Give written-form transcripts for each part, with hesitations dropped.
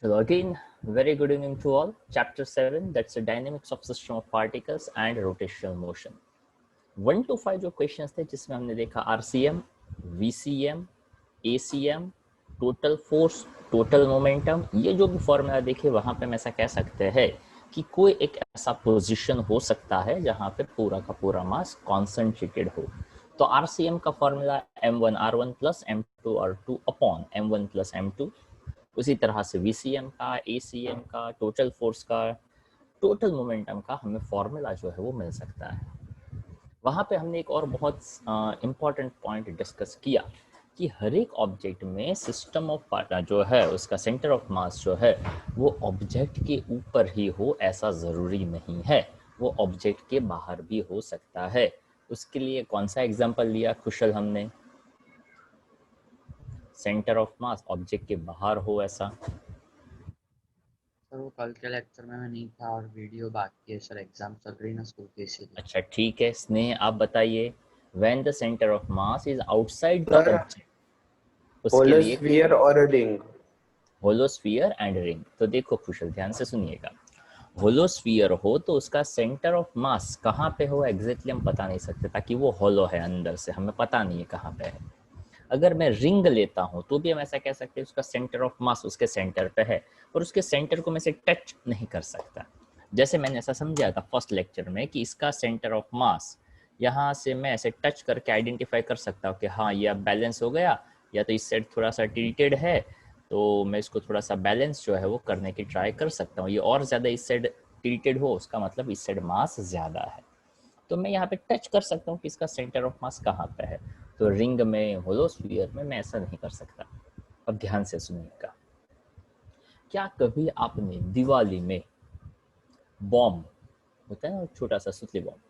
So again, very good evening to all. Chapter 7, that's the dynamics of system of particles and rotational motion. 1 to 5 जो questions थे जिसमें हमने देखा RCM, VCM, ACM, total force, total momentum, ये जो भी formula देखे वहां पे हम ऐसा कह सकते हैं कि कोई एक ऐसा पोजीशन हो सकता है जहां पे पूरा का पूरा मास कॉन्सेंट्रेटेड हो। तो आरसीएम का formula m1r1 plus m2r2 upon m1 plus m2। उसी तरह से वीसीएम का, एसीएम का, टोटल फोर्स का, टोटल मोमेंटम का हमें फॉर्मूला जो है वो मिल सकता है। वहाँ पे हमने एक और बहुत इम्पॉर्टेंट पॉइंट डिस्कस किया कि हर एक ऑब्जेक्ट में सिस्टम ऑफ जो है उसका सेंटर ऑफ मास जो है वो ऑब्जेक्ट के ऊपर ही हो ऐसा ज़रूरी नहीं है, वो ऑब्जेक्ट के बाहर भी हो सकता है। उसके लिए कौन सा एग्जाम्पल लिया कुशल हमने? सेंटर ऑफ मास ऑब्जेक्ट के बाहर हो ऐसा। सर वो कल के लेक्चर में मैं नहीं था और वीडियो बाकी है सर, एग्जाम चल रही ना स्कूल के, इसीलिए। अच्छा ठीक है, स्नेह आप बताइए। When the centre of mass is outside the sir, object, उसके लिए होलोस्फीयर और a ring. Hollow sphere and ring. तो देखो कुशल ध्यान से सुनिएगा, होलोस्फीयर हो तो उसका सेंटर ऑफ मास कहाँ पे हो एग्जैक्टली हम पता नहीं सकते, ताकि वो होलो है अंदर से, हमें पता नहीं है कहाँ पे है। अगर मैं रिंग लेता हूँ तो भी हम ऐसा कह सकते हैं उसका सेंटर ऑफ मास उसके सेंटर पे है, और उसके सेंटर को मैं से टच नहीं कर सकता। जैसे मैंने ऐसा समझाया था फर्स्ट लेक्चर में कि इसका सेंटर ऑफ मास यहाँ से मैं ऐसे टच करके आइडेंटिफाई कर सकता हूँ कि हाँ ये अब बैलेंस हो गया, या तो इस साइड थोड़ा सा टिल्टेड है तो मैं इसको थोड़ा सा बैलेंस जो है वो करने की ट्राई कर सकता हूँ। ये और ज़्यादा इस साइड टिल्टेड हो उसका मतलब इस साइड मास ज़्यादा है, तो मैं यहाँ पे टच कर सकता हूँ कि इसका सेंटर ऑफ मास कहाँ पे है। तो रिंग में, होलोस्फीयर में मैं ऐसा नहीं कर सकता। अब ध्यान से सुनिएगा, क्या कभी आपने दिवाली में बॉम्ब होता है ना, छोटा सा सुतली बॉम्ब,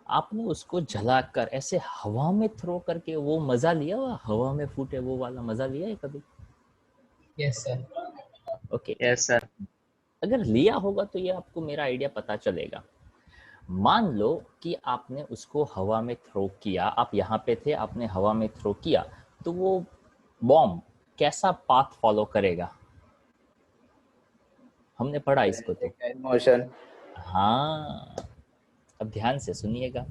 आपने उसको जलाकर ऐसे हवा में थ्रो करके वो मजा लिया हुआ, हवा में फूटे वो वाला मजा लिया है कभी? Yes sir. Okay, yes sir. अगर लिया होगा तो ये आपको मेरा आइडिया पता चलेगा। मान लो कि आपने उसको हवा में थ्रो किया, आप यहाँ पे थे, आपने हवा में थ्रो किया, तो वो बॉम्ब कैसा पाथ फॉलो करेगा? हमने पढ़ा इसको तो। मोशन। हाँ, अब ध्यान से सुनिएगा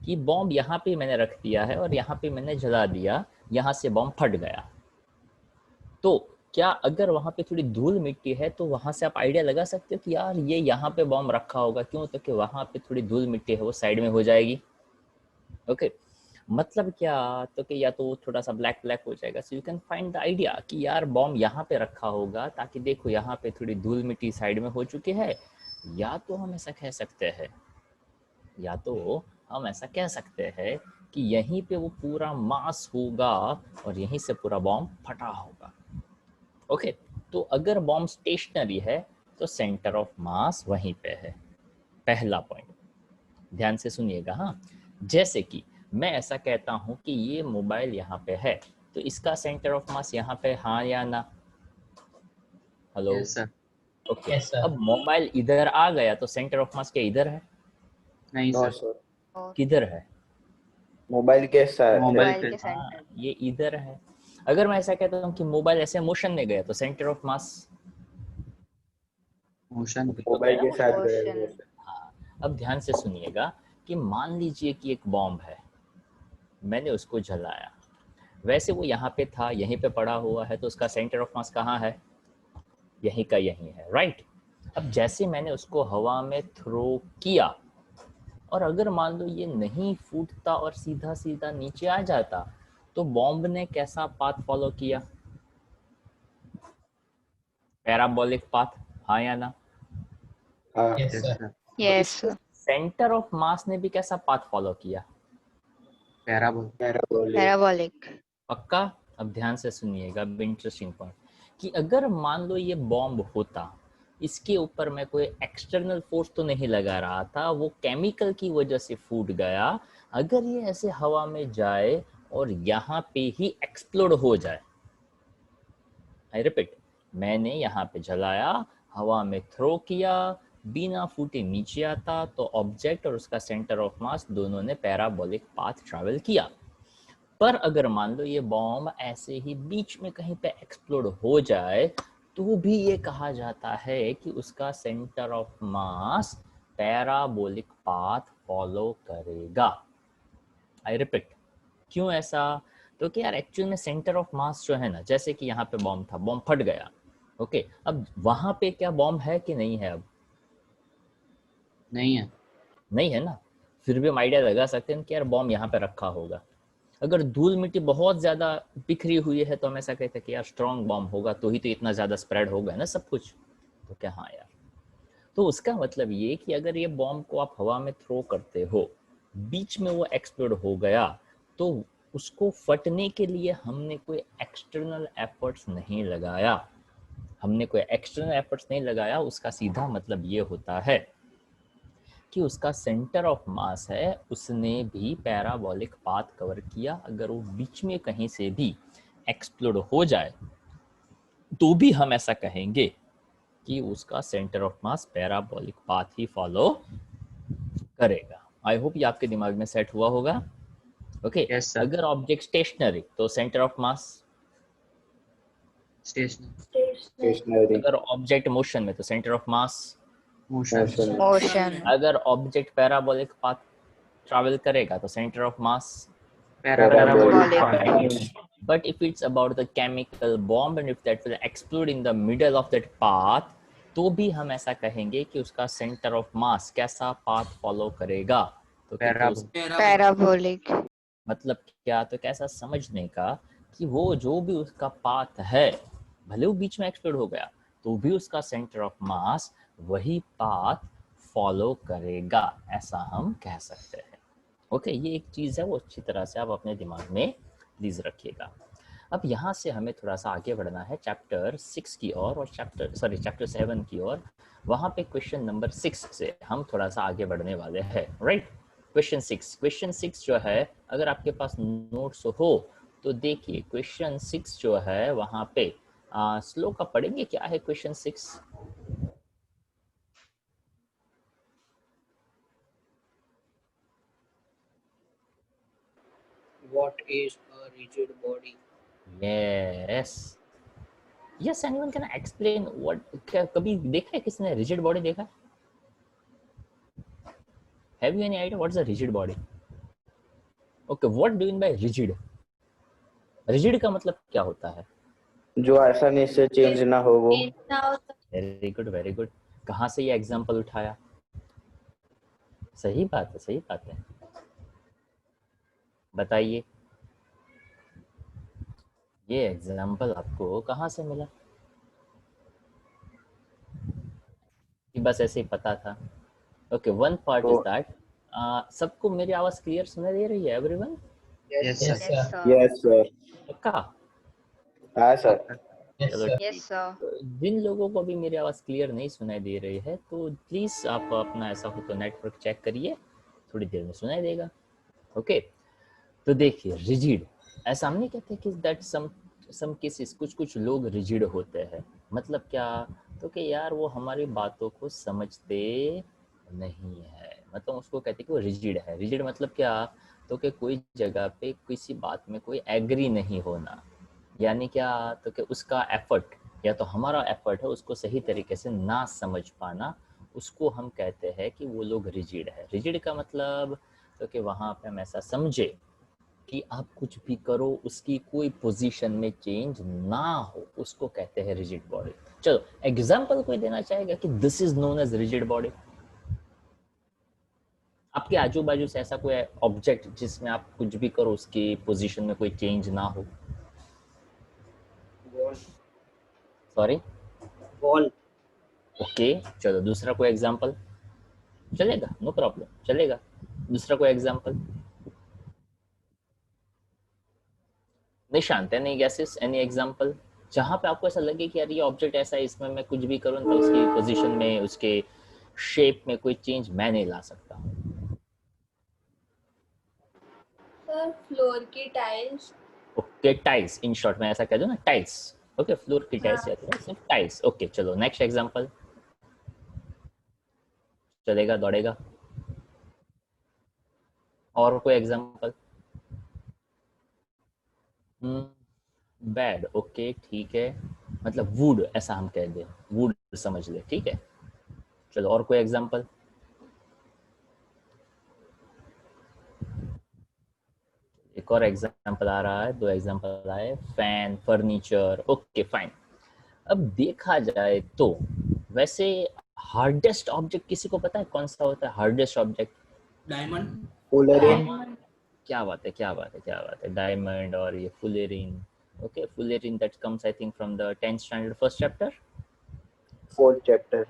कि बॉम्ब यहाँ पे मैंने रख दिया है और यहाँ पे मैंने जला दिया, यहाँ से बॉम्ब फट गया, तो क्या अगर वहाँ पे थोड़ी धूल मिट्टी है तो वहाँ से आप आइडिया लगा सकते हो कि यार ये यहाँ पे बॉम्ब रखा होगा, क्यों? तो कि वहाँ पे थोड़ी धूल मिट्टी है वो साइड में हो जाएगी। ओके, मतलब क्या? तो कि या तो थोड़ा सा ब्लैक ब्लैक हो जाएगा। So you can find the idea कि यार बॉम्ब यहाँ पे रखा होगा ताकि देखो यहाँ पे थोड़ी धूल मिट्टी साइड में हो चुकी है, या तो हम ऐसा कह सकते हैं, या तो हम ऐसा कह सकते हैं कि यहीं पे वो पूरा मास होगा और यहीं से पूरा बॉम्ब फटा होगा। ओके, तो अगर बॉम्ब स्टेशनरी है तो सेंटर ऑफ मास वहीं पे है, पहला पॉइंट। ध्यान से सुनिएगा। हाँ, जैसे कि मैं ऐसा कहता हूं कि ये मोबाइल यहाँ पे है, तो इसका सेंटर ऑफ मास यहाँ पे, हाँ या ना? Hello, yes sir. Okay. Yes sir. अब मोबाइल इधर आ गया तो सेंटर ऑफ मास क्या इधर है? नहीं नो सर, सर, किधर है? मोबाइल के साथ मोबाइल मोबाइल के के हाँ, सेंटर ये इधर है। अगर मैं ऐसा कहता हूँ कि मोबाइल ऐसे मोशन में गया तो सेंटर ऑफ मास मोशन पे। होता है मोबाइल ना के मोशन। साथ मोशन। गए। हाँ, अब ध्यान से सुनिएगा कि मान लीजिए कि एक बॉम्ब है, मैंने उसको जलाया, वैसे वो यहाँ पे था, यहीं पे पड़ा हुआ है, तो उसका सेंटर ऑफ मास कहाँ है? यहीं का यहीं है, राइट। अब जैसे मैंने उसको हवा में थ्रो किया, और अगर मान लो ये नहीं फूटता और सीधा सीधा नीचे आ जाता, तो बॉम्ब ने कैसा पाथ फॉलो किया? पैराबोलिक पाथ, हाँ या ना? हाँ, यस यस सर। सर। तो यस इसके सेंटर ऑफ मास ने भी कैसा पाथ फॉलो किया? पैराबोल। पैराबोलिक। पैराबोलिक। पक्का? अब ध्यान से सुनिएगा, इंटरेस्टिंग पॉइंट, कि अगर मान लो ये बॉम्ब होता, इसके ऊपर मैं कोई एक्सटर्नल फोर्स तो नहीं लगा रहा था, वो केमिकल की वजह से फूट गया, अगर ये ऐसे हवा में जाए और यहाँ पे ही एक्सप्लोड हो जाए, आई रिपीट, मैंने यहाँ पे जलाया, हवा में थ्रो किया, बिना फूटे नीचे आता, तो ऑब्जेक्ट और उसका सेंटर ऑफ मास दोनों ने पैराबोलिक पाथ ट्रैवल किया। पर अगर मान लो ये बॉम्ब ऐसे ही बीच में कहीं पे एक्सप्लोड हो जाए, तो भी ये कहा जाता है कि उसका centre of mass parabolic path follow करेगा। आई रिपीट, क्यों ऐसा? तो कि यार एक्चुअल में सेंटर ऑफ मास जो है ना, जैसे कि यहाँ पे बॉम्ब था, बॉम्ब फट गया, ओके, अब वहां पे क्या बॉम्ब है कि नहीं है? अब नहीं है। नहीं है ना, फिर भी हम आइडिया लगा सकते हैं कि यार बॉम्ब यहाँ पे रखा होगा। अगर धूल मिट्टी बहुत ज्यादा बिखरी हुई है तो हम ऐसा कहते हैं कि यार स्ट्रॉन्ग बॉम्ब होगा, तो ही तो इतना ज्यादा स्प्रेड होगा ना सब कुछ। तो क्या, हाँ यार, तो उसका मतलब ये कि अगर ये बॉम्ब को आप हवा में थ्रो करते हो, बीच में वो एक्सप्लोड हो गया, तो उसको फटने के लिए हमने कोई एक्सटर्नल एफर्ट्स नहीं लगाया। हमने कोई एक्सटर्नल एफर्ट्स नहीं लगाया, उसका सीधा मतलब ये होता है कि उसका सेंटर ऑफ मास है, उसने भी पैराबोलिक पाथ कवर किया। अगर वो बीच में कहीं से भी एक्सप्लोड हो जाए तो भी हम ऐसा कहेंगे कि उसका centre of mass parabolic path ही फॉलो करेगा। आई होप ये आपके दिमाग में सेट हुआ होगा। Okay, yes sir. अगर ऑब्जेक्ट स्टेशनरी तो centre of mass, station stationary, अगर ऑब्जेक्ट मोशन में तो centre of mass, motion motion, Ocean. अगर ऑब्जेक्ट पैराबोलिक पाथ ट्रैवल करेगा तो centre of mass. Parabolic Parabolic. But if it's about the chemical bomb and if that will explode in the middle of that path, तो भी हम ऐसा कहेंगे कि उसका सेंटर ऑफ मास कैसा पाथ फॉलो करेगा। तो Parabolic. मतलब क्या, तो कैसा समझने का कि वो जो भी उसका पाथ है, भले वो बीच में एक्सप्लोड हो गया, तो भी उसका सेंटर ऑफ मास वही पाथ फॉलो करेगा, ऐसा हम कह सकते हैं। ओके, ये एक चीज़ है, वो अच्छी तरह से आप अपने दिमाग में प्लीज रखिएगा। अब यहाँ से हमें थोड़ा सा आगे बढ़ना है चैप्टर 6 की ओर, और चैप्टर 7 की ओर। वहाँ पे क्वेश्चन नंबर 6 से हम थोड़ा सा आगे बढ़ने वाले हैं, राइट। क्वेश्चन 6 जो है, अगर आपके पास नोट्स हो तो देखिए, क्वेश्चन 6 जो है वहाँ पे स्लो का पढ़ेंगे। क्या है question 6? What is a rigid body? Yes. Yes, anyone can explain what, कभी देखा है किसने रिजिड बॉडी देखा है? Have you any idea what is a rigid body? Okay, what do you mean by rigid? Rigid का मतलब क्या होता है? जो आसानी से चेंज ना हो वो। Very good, very good. कहाँ से ये एग्जाम्पल उठाया? सही बात है, सही बात है। बताइए, ये एग्जाम्पल आपको कहाँ से मिला? कि बस ऐसे ही पता था? Okay, one part is that, सबको मेरी आवाज क्लियर सुनाई दे रही है? Everyone? Yes Yes, sir. sir. Yes sir. पक्का? हाँ सर। Yes, चलो sir. Yes, sir. जिन लोगों को भी मेरी आवाज़ क्लियर नहीं सुनाई दे रही है, तो प्लीज़ आप अपना ऐसा हो तो नेटवर्क चेक करिए, थोड़ी देर में सुनाई देगा। ओके, तो देखिए, रिजिड, ऐसा हम नहीं कहते कि दैट सम केसेस, कुछ लोग रिजिड होते हैं। मतलब क्या? तो कि यार वो हमारी बातों को समझते नहीं है, मतलब उसको कहते हैं कि वो रिजिड है। रिजिड मतलब क्या? तो कि कोई जगह पे किसी बात में कोई एग्री नहीं होना, यानी क्या? तो कि उसका एफर्ट या तो हमारा एफर्ट है उसको सही तरीके से ना समझ पाना, उसको हम कहते हैं कि वो लोग रिजिड है। रिजिड का मतलब तो कि वहाँ पे हम ऐसा समझे कि आप कुछ भी करो उसकी कोई पोजीशन में चेंज ना हो, उसको कहते हैं रिजिड बॉडी। चलो एग्जांपल कोई देना चाहेगा कि this is known as rigid body? आपके आजू बाजू से ऐसा कोई ऑब्जेक्ट जिसमें आप कुछ भी करो उसकी पोजीशन में कोई चेंज ना हो? Wall. सॉरी? Wall. ओके, चलो दूसरा कोई एग्जांपल चलेगा? नो प्रॉब्लम, चलेगा। दूसरा कोई example? Nishant, any guesses, any example जहां पे आपको ऐसा लगे कि यार ये ऑब्जेक्ट ऐसा है, इसमें मैं कुछ भी करूं तो उसकी पोजीशन में, उसके शेप में कोई चेंज मैं नहीं ला सकता? सर फ्लोर की tiles. Okay, tiles, in short में ऐसा कह दो ना, टाइल्स। ओके, फ्लोर की टाइल्स हाँ। या तो सिर्फ टाइल्स। ओके, चलो नेक्स्ट एग्जांपल चलेगा, दौड़ेगा? और कोई एग्जांपल? बेड, ओके ठीक है। मतलब वुड ऐसा हम कह दें, वुड समझ ले, ठीक है। चलो और कोई एग्जांपल। एक और एग्जांपल आ रहा है, 2 एग्जांपल आए, फैन, फर्नीचर, ओके फाइन। अब देखा जाए तो वैसे हार्डेस्ट ऑब्जेक्ट किसी को पता है कौन सा होता है हार्डेस्ट ऑब्जेक्ट? डायमंड। फुलरिन। क्या बात है, क्या बात है, क्या बात है, डायमंड और ये fullerene. Okay, fullerene that comes I think from the 10th standard first chapter, 4th chapter.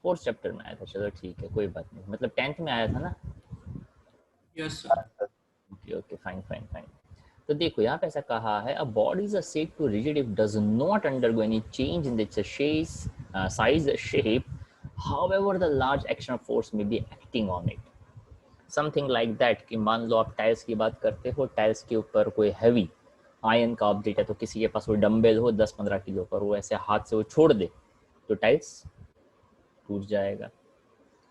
4th chapter में आया था। चलो ठीक है, कोई बात नहीं, मतलब 10th में आया था ना। Yes sir. Okay okay, fine fine fine. तो देखो यहाँ पे ऐसा कहा है, a body is a said to rigid if does not undergo any change in its size shape, however the large action of force may be acting on it. Something like that कि मान लो आप tiles की बात करते हो, tiles के ऊपर कोई हैवी आयरन का ऑब्जेक्ट है, तो किसी के पास वो डंबल हो 10-15 किलो पर, वो ऐसे हाथ से वो छोड़ दे तो टाइल्स टूट जाएगा।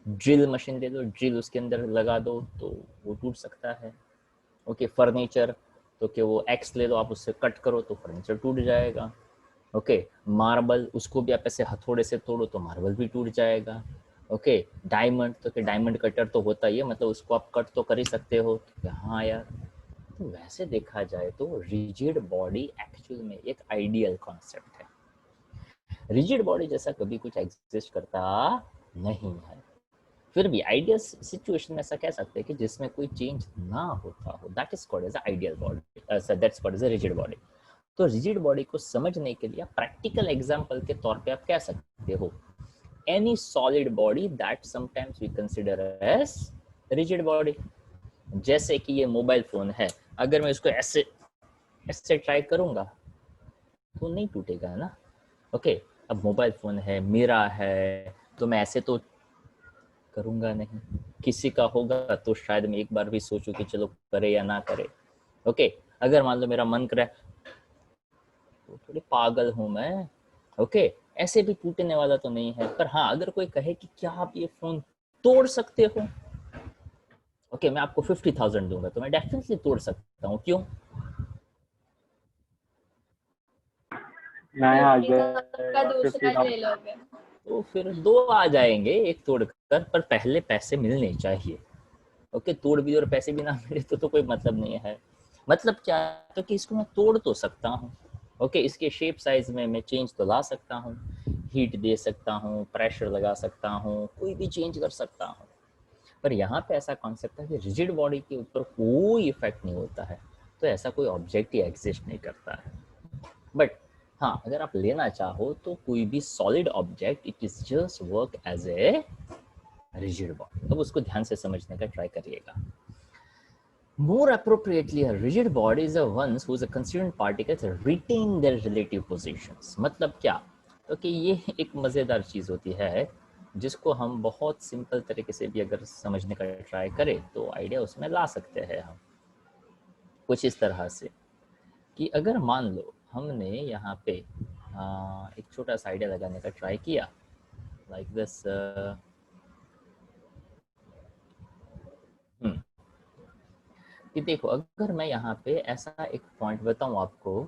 ड्रिल मशीन ले लो, ड्रिल उसके अंदर लगा दो तो वो टूट सकता है। ओके, फर्नीचर तो कि वो एक्स ले लो, आप उससे कट करो तो फर्नीचर टूट जाएगा। ओके, मार्बल, उसको भी आप ऐसे हथौड़े से तोड़ो तो मार्बल भी टूट जाएगा। ओके, डायमंड तो कि डायमंड कटर तो होता ही है, मतलब उसको आप कट तो कर ही सकते हो। तो हाँ यार, तो वैसे देखा जाए तो रिजिड बॉडी एक्चुअल में एक आइडियल कॉन्सेप्ट है। रिजिड बॉडी जैसा कभी कुछ एग्जिस्ट करता नहीं है। फिर भी आइडियल सिचुएशन में ऐसा कह सकते हैं कि जिसमें कोई चेंज ना होता हो, that is called as a ideal body, that's called as a rigid body. तो रिजिड बॉडी को समझने के लिए प्रैक्टिकल एग्जांपल के तौर पे आप कह सकते हो any solid body that sometimes we consider as rigid body. जैसे कि ये मोबाइल फोन है, अगर मैं इसको ऐसे ऐसे ट्राई करूंगा तो नहीं टूटेगा ना। ओके, अब मोबाइल फोन है, मेरा है, तो मैं ऐसे तो करूंगा नहीं। किसी का होगा तो शायद मैं एक बार भी सोचूं कि चलो करे या ना करे। ओके, अगर मान लो मेरा मन करे तो थोड़ी पागल हूं मैं। ओके, ऐसे भी टूटने वाला तो नहीं है। पर हाँ, अगर कोई कहे कि क्या आप ये फोन तोड़ सकते हो, ओके मैं आपको 50,000 दूंगा, तो मैं डेफिनेटली तोड़ सकता हूँ। क्यों? मैं आ 50,000 का दूसरा 50,000। ले लोगे। तो फिर 2 आ जाएंगे एक तोड़कर, पर पहले पैसे मिलने चाहिए। ओके, तोड़ भी और पैसे भी ना मिले तो कोई मतलब नहीं है। मतलब क्या, तो कि इसको मैं तोड़ तो सकता हूँ। ओके, इसके शेप साइज में मैं चेंज तो ला सकता हूँ, हीट दे सकता हूँ, प्रेशर लगा सकता हूँ, कोई भी चेंज कर सकता हूँ। पर यहाँ पे ऐसा कॉन्सेप्ट है कि रिजिड बॉडी के ऊपर कोई इफेक्ट नहीं होता है, तो ऐसा कोई ऑब्जेक्ट ही एग्जिस्ट नहीं करता है। बट हाँ, अगर आप लेना चाहो तो कोई भी solid object, it is just work as a rigid body. अब उसको ध्यान से समझने का ट्राई करिएगा। More appropriately, a rigid body is a ones whose constituent particles retain their relative positions. मतलब क्या, तो कि ये एक मज़ेदार चीज़ होती है जिसको हम बहुत सिंपल तरीके से भी अगर समझने का ट्राई करें तो आइडिया उसमें ला सकते हैं हम कुछ इस तरह से कि अगर मान लो हमने यहाँ पे एक छोटा सा आइडिया लगाने का ट्राई किया, लाइक दिस। कि देखो, अगर मैं यहाँ पे ऐसा एक पॉइंट बताऊं आपको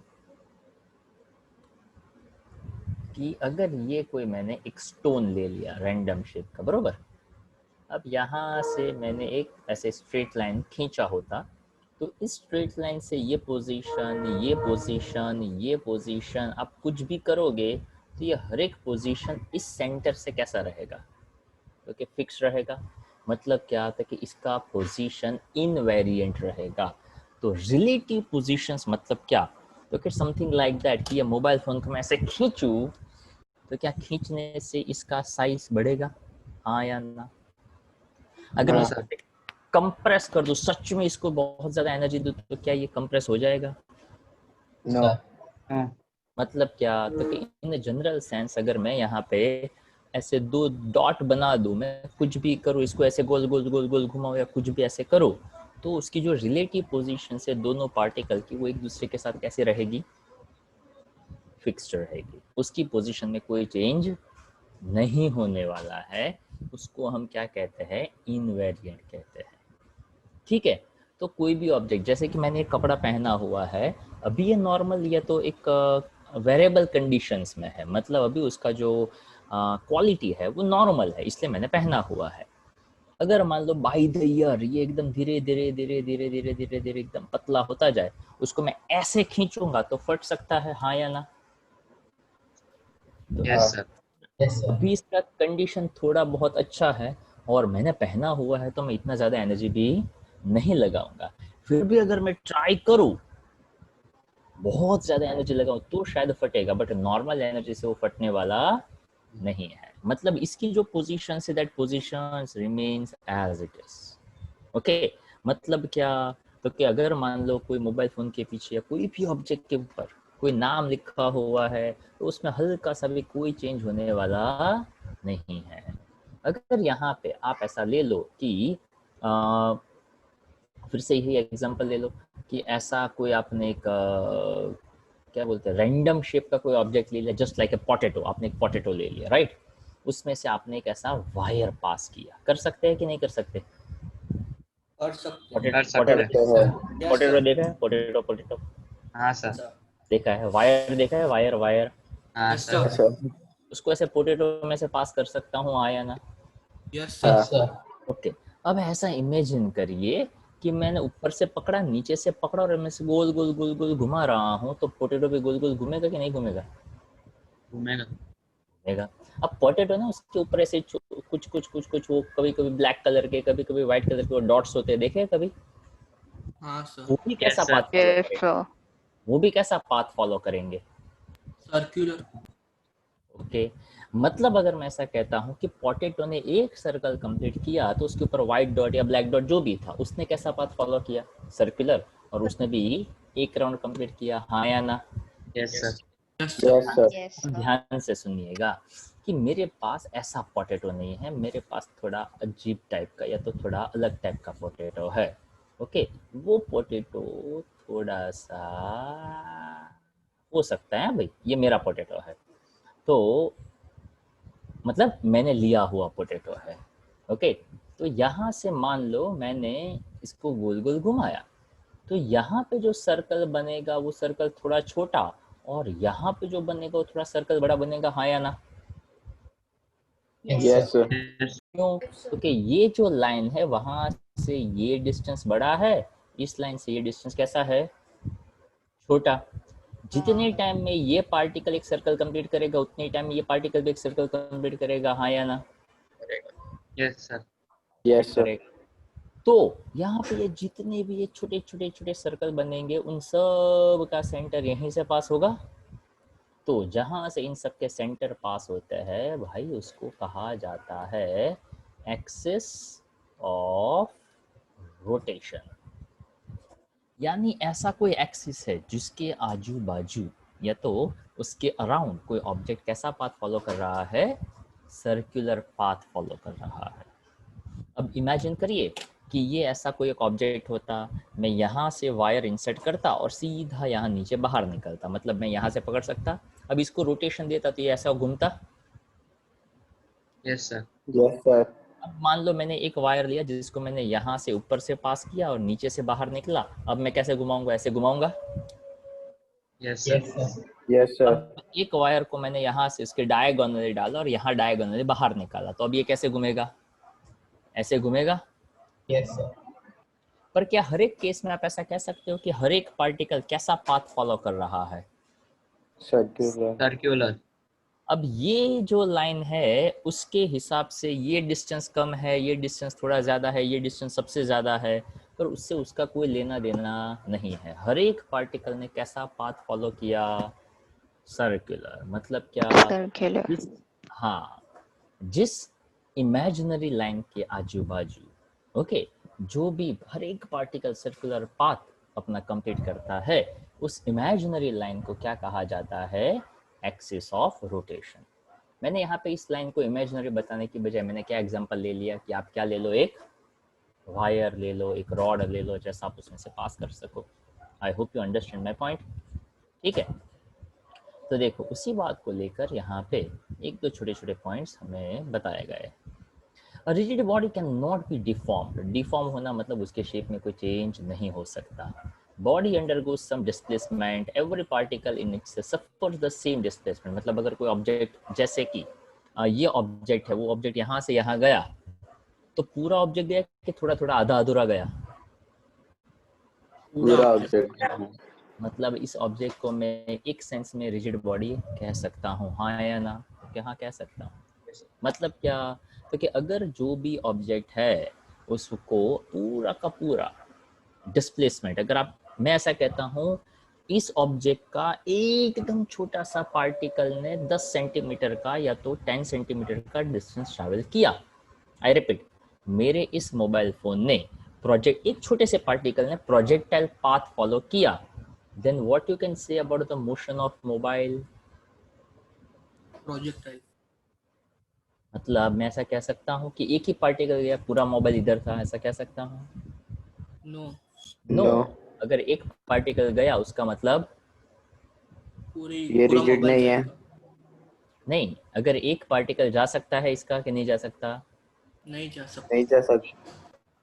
कि अगर ये कोई मैंने एक स्टोन ले लिया रैंडम शेप का, बरोबर। अब यहाँ से मैंने एक ऐसे स्ट्रेट लाइन खींचा होता, तो इस स्ट्रेट लाइन से ये पोजीशन, ये पोजीशन, ये पोजीशन, आप कुछ भी करोगे तो ये हर एक पोजीशन इस सेंटर से कैसा रहेगा, तो कि फिक्स रहेगा। मतलब क्या था कि इसका पोजीशन इनवेरिएंट रहेगा। तो रिलेटिव पोजीशंस मतलब क्या, तो कि समथिंग लाइक दैट कि ये मोबाइल फोन को मैं ऐसे खींचूं तो क्या खींचने से इसका साइज बढ़ेगा, हाँ या ना? अगर मैं इसको कंप्रेस कर दूं, सच में इसको बहुत ज्यादा एनर्जी दूं, तो क्या ये कंप्रेस हो जाएगा? नो। मतलब क्या, तो कि इन जनरल सेंस अगर मैं यहाँ पे ऐसे 2 डॉट बना दूं, मैं कुछ भी करूँ, इसको ऐसे गोल गोल गोल गोल घुमाऊं या कुछ भी ऐसे करो, तो उसकी जो रिलेटिव पोजीशन से दोनों पार्टिकल की, वो एक दूसरे के साथ कैसे रहेगी, फिक्स्ड रहेगी। उसकी पोजीशन में कोई चेंज नहीं होने वाला है। उसको हम क्या कहते हैं, इनवेरिएंट कहते हैं। ठीक है, तो कोई भी ऑब्जेक्ट, जैसे कि मैंने एक कपड़ा पहना हुआ है, अभी ये नॉर्मल, ये तो एक वेरिएबल कंडीशंस में है, मतलब अभी उसका जो क्वालिटी है वो नॉर्मल है, इसलिए मैंने पहना हुआ है। अगर मान लो बाय द ईयर ये एकदम धीरे धीरे धीरे धीरे धीरे धीरे धीरे एकदम पतला होता जाए, उसको मैं ऐसे खींचूंगा तो फट सकता है, हाँ या ना? Yes sir. Yes, sir. अभी इसका कंडीशन थोड़ा बहुत अच्छा है और मैंने पहना हुआ है, तो मैं इतना ज़्यादा एनर्जी भी नहीं लगाऊंगा। फिर भी अगर मैं ट्राई करूं, बहुत ज़्यादा एनर्जी लगाऊं, तो शायद फटेगा, बट नॉर्मल एनर्जी से वो फटने वाला नहीं है। मतलब इसकी जो पोजीशन है, that position remains as it is. Okay, मतलब क्या? तो कि अगर मान लो कोई मोबाइल फ़ोन के पीछे या कोई भी ऑब्जेक्ट के ऊपर कोई नाम लिखा हुआ है, तो उसमें हल्का सा भी कोई चेंज होने वाला नहीं है। अगर यहाँ पे आप ऐसा ले लो कि फिर से यही एग्जांपल ले लो कि ऐसा कोई आपने एक क्या बोलते हैं, रैंडम शेप का कोई ऑब्जेक्ट ले लिया, जस्ट लाइक ए पोटैटो। आपने एक पोटैटो ले लिया, राइट? उसमें से आपने एक ऐसा वायर पास किया। कर सकते हैं कि नहीं कर सकते? कर सकते हैं। कर सकते हैं। है। पोटैटो देखा है? पोटैटो पोटैटो हाँ सर। देखा है? वायर देखा है? वायर वायर हाँ यस सर। सर। सर उसको ऐसे पोटैटो में से पास कर सकता हूँ, हाँ या ना? Yes sir. Yes, sir. Okay, अब ऐसा इमेजिन करिए कि मैंने ऊपर से पकड़ा, नीचे से पकड़ा और मैं से गोल गोल गोल गोल घुमा रहा हूँ, तो पोटैटो भी गोल गोल घूमेगा कि नहीं घूमेगा? घूमेगा। घूमेगा। अब पोटैटो ना, उसके ऊपर ऐसे कुछ कुछ कुछ कुछ वो कभी कभी ब्लैक कलर के, कभी कभी व्हाइट कलर के वो डॉट्स होते हैं, देखे कभी? हाँ सर। वो भी कैसा sir. पाथ फॉलो Yes, करेंगे? sir. वो भी कैसा पाथ फॉलो करेंगे? सर्कुलर। ओके, मतलब अगर मैं ऐसा कहता हूँ कि पोटैटो ने एक सर्कल कंप्लीट किया, तो उसके ऊपर व्हाइट डॉट या ब्लैक डॉट जो भी था, उसने कैसा पाथ फॉलो किया? सर्कुलर। और उसने भी एक राउंड कंप्लीट किया, हाँ या ना? Yes sir. Yes sir. Yes sir Yes, अब sir. ध्यान से सुनिएगा कि मेरे पास ऐसा पोटैटो नहीं है, मेरे पास थोड़ा अजीब टाइप का या तो थोड़ा अलग टाइप का पोटैटो है। ओके, वो पोटैटो थोड़ा सा हो सकता है भाई, ये मेरा पोटैटो है, तो मतलब मैंने लिया हुआ पोटैटो है। ओके, तो यहाँ से मान लो मैंने इसको गोल गोल घुमाया, तो यहाँ पे जो सर्कल बनेगा वो सर्कल थोड़ा छोटा, और यहाँ पे जो बनेगा वो थोड़ा सर्कल बड़ा बनेगा, हाँ या ना? Yes, yes sir. सर क्यों? क्योंकि ये जो लाइन है वहां से ये डिस्टेंस बड़ा है, इस लाइन से ये डिस्टेंस कैसा है? छोटा। जितने टाइम में ये पार्टिकल एक सर्कल कंप्लीट करेगा, उतने टाइम में ये पार्टिकल भी एक सर्कल कंप्लीट करेगा, हाँ या ना? Yes sir. यस सर करेगा। तो यहाँ पे ये जितने भी ये छोटे छोटे छोटे सर्कल बनेंगे, उन सब का सेंटर यहीं से पास होगा। तो जहाँ से इन सब के सेंटर पास होते हैं भाई, उसको कहा जाता है एक्सिस ऑफ रोटेशन। यानी ऐसा कोई एक्सिस है जिसके आजू बाजू या तो उसके अराउंड कोई ऑब्जेक्ट कैसा पाथ फॉलो कर रहा है? सर्कुलर पाथ फॉलो कर रहा है। अब इमेजिन करिए कि ये ऐसा कोई एक ऑब्जेक्ट होता, मैं यहाँ से वायर इंसर्ट करता और सीधा यहाँ नीचे बाहर निकलता, मतलब मैं यहाँ से पकड़ सकता। अब इसको रोटेशन देता तो ये ऐसा घूमता। Yes sir. यस सर अब मान लो मैंने एक वायर लिया जिसको मैंने यहाँ से ऊपर से पास किया और नीचे से बाहर निकला, अब मैं कैसे घुमाऊंगा? ऐसे घुमाऊंगा। Yes Yes, sir. sir. Yes sir अब एक वायर को मैंने यहाँ से इसके डायगोनली डाला और यहाँ डायगोनली बाहर निकाला, तो अब ये कैसे घूमेगा? ऐसे घूमेगा। Yes, sir. पर क्या हर एक केस में आप ऐसा कह सकते हो कि हर एक पार्टिकल कैसा पाथ फॉलो कर रहा है? Circular circular. अब ये जो लाइन है उसके हिसाब से ये डिस्टेंस कम है, ये डिस्टेंस थोड़ा ज़्यादा है, ये डिस्टेंस सबसे ज़्यादा है, पर उससे उसका कोई लेना देना नहीं है। हर एक पार्टिकल ने कैसा पाथ फॉलो किया? सर्कुलर। मतलब क्या? Circular. हाँ, जिस इमेजिनरी लाइन के आजू बाजू, ओके, जो भी हर एक पार्टिकल सर्कुलर पाथ अपना कंप्लीट करता है, उस इमेजिनरी लाइन को क्या कहा जाता है? Axis of rotation. मैंने यहाँ पे इस लाइन को इमेजिनरी बताने की बजाय मैंने क्या एग्जांपल ले लिया कि आप क्या ले लो, एक वायर ले लो, एक रॉड ले लो, जैसा आप उसमें से पास कर सको। आई hope you understand my point. ठीक है, तो देखो उसी बात को लेकर यहाँ पे एक दो छोटे छोटे पॉइंट्स हमें बताए गए। A rigid body can not be deformed. Deform होना मतलब उसके शेप में कोई चेंज नहीं हो सकता। Body undergoes some displacement, every particle in it suffers the same displacement. मतलब अगर कोई ऑब्जेक्ट, जैसे कि ये ऑब्जेक्ट है, वो ऑब्जेक्ट यहाँ से यहाँ गया तो पूरा ऑब्जेक्ट गया कि थोड़ा थोड़ा आधा अधूरा गया? पूरा ऑब्जेक्ट। मतलब इस ऑब्जेक्ट को मैं एक सेंस में रिजिड बॉडी कह सकता हूँ, हाँ या ना? क्या कह सकता हूँ? मतलब क्या? तो कि अगर जो भी ऑब्जेक्ट है उसको पूरा का पूरा डिस्प्लेसमेंट, अगर आप, मैं ऐसा कहता हूँ इस ऑब्जेक्ट का एकदम छोटा सा पार्टिकल ने 10 सेंटीमीटर का या तो 10 सेंटीमीटर का डिस्टेंस ट्रैवल किया, आई रिपीट, मेरे इस मोबाइल फोन ने प्रोजेक्ट, एक छोटे से पार्टिकल ने प्रोजेक्टाइल पाथ फॉलो किया, then what you can say about the motion of mobile? Projectile. मतलब मैं ऐसा कह सकता हूँ कि एक ही पार्टिकल गया, पूरा मोबाइल इधर था, ऐसा कह सकता हूँ? No, no. अगर एक पार्टिकल गया उसका मतलब ये पूरा रिजिड मोबाइल नहीं है। जाएगा। नहीं, अगर एक पार्टिकल जा सकता है इसका कि नहीं जा सकता? नहीं जा सकता। नहीं जा सकता।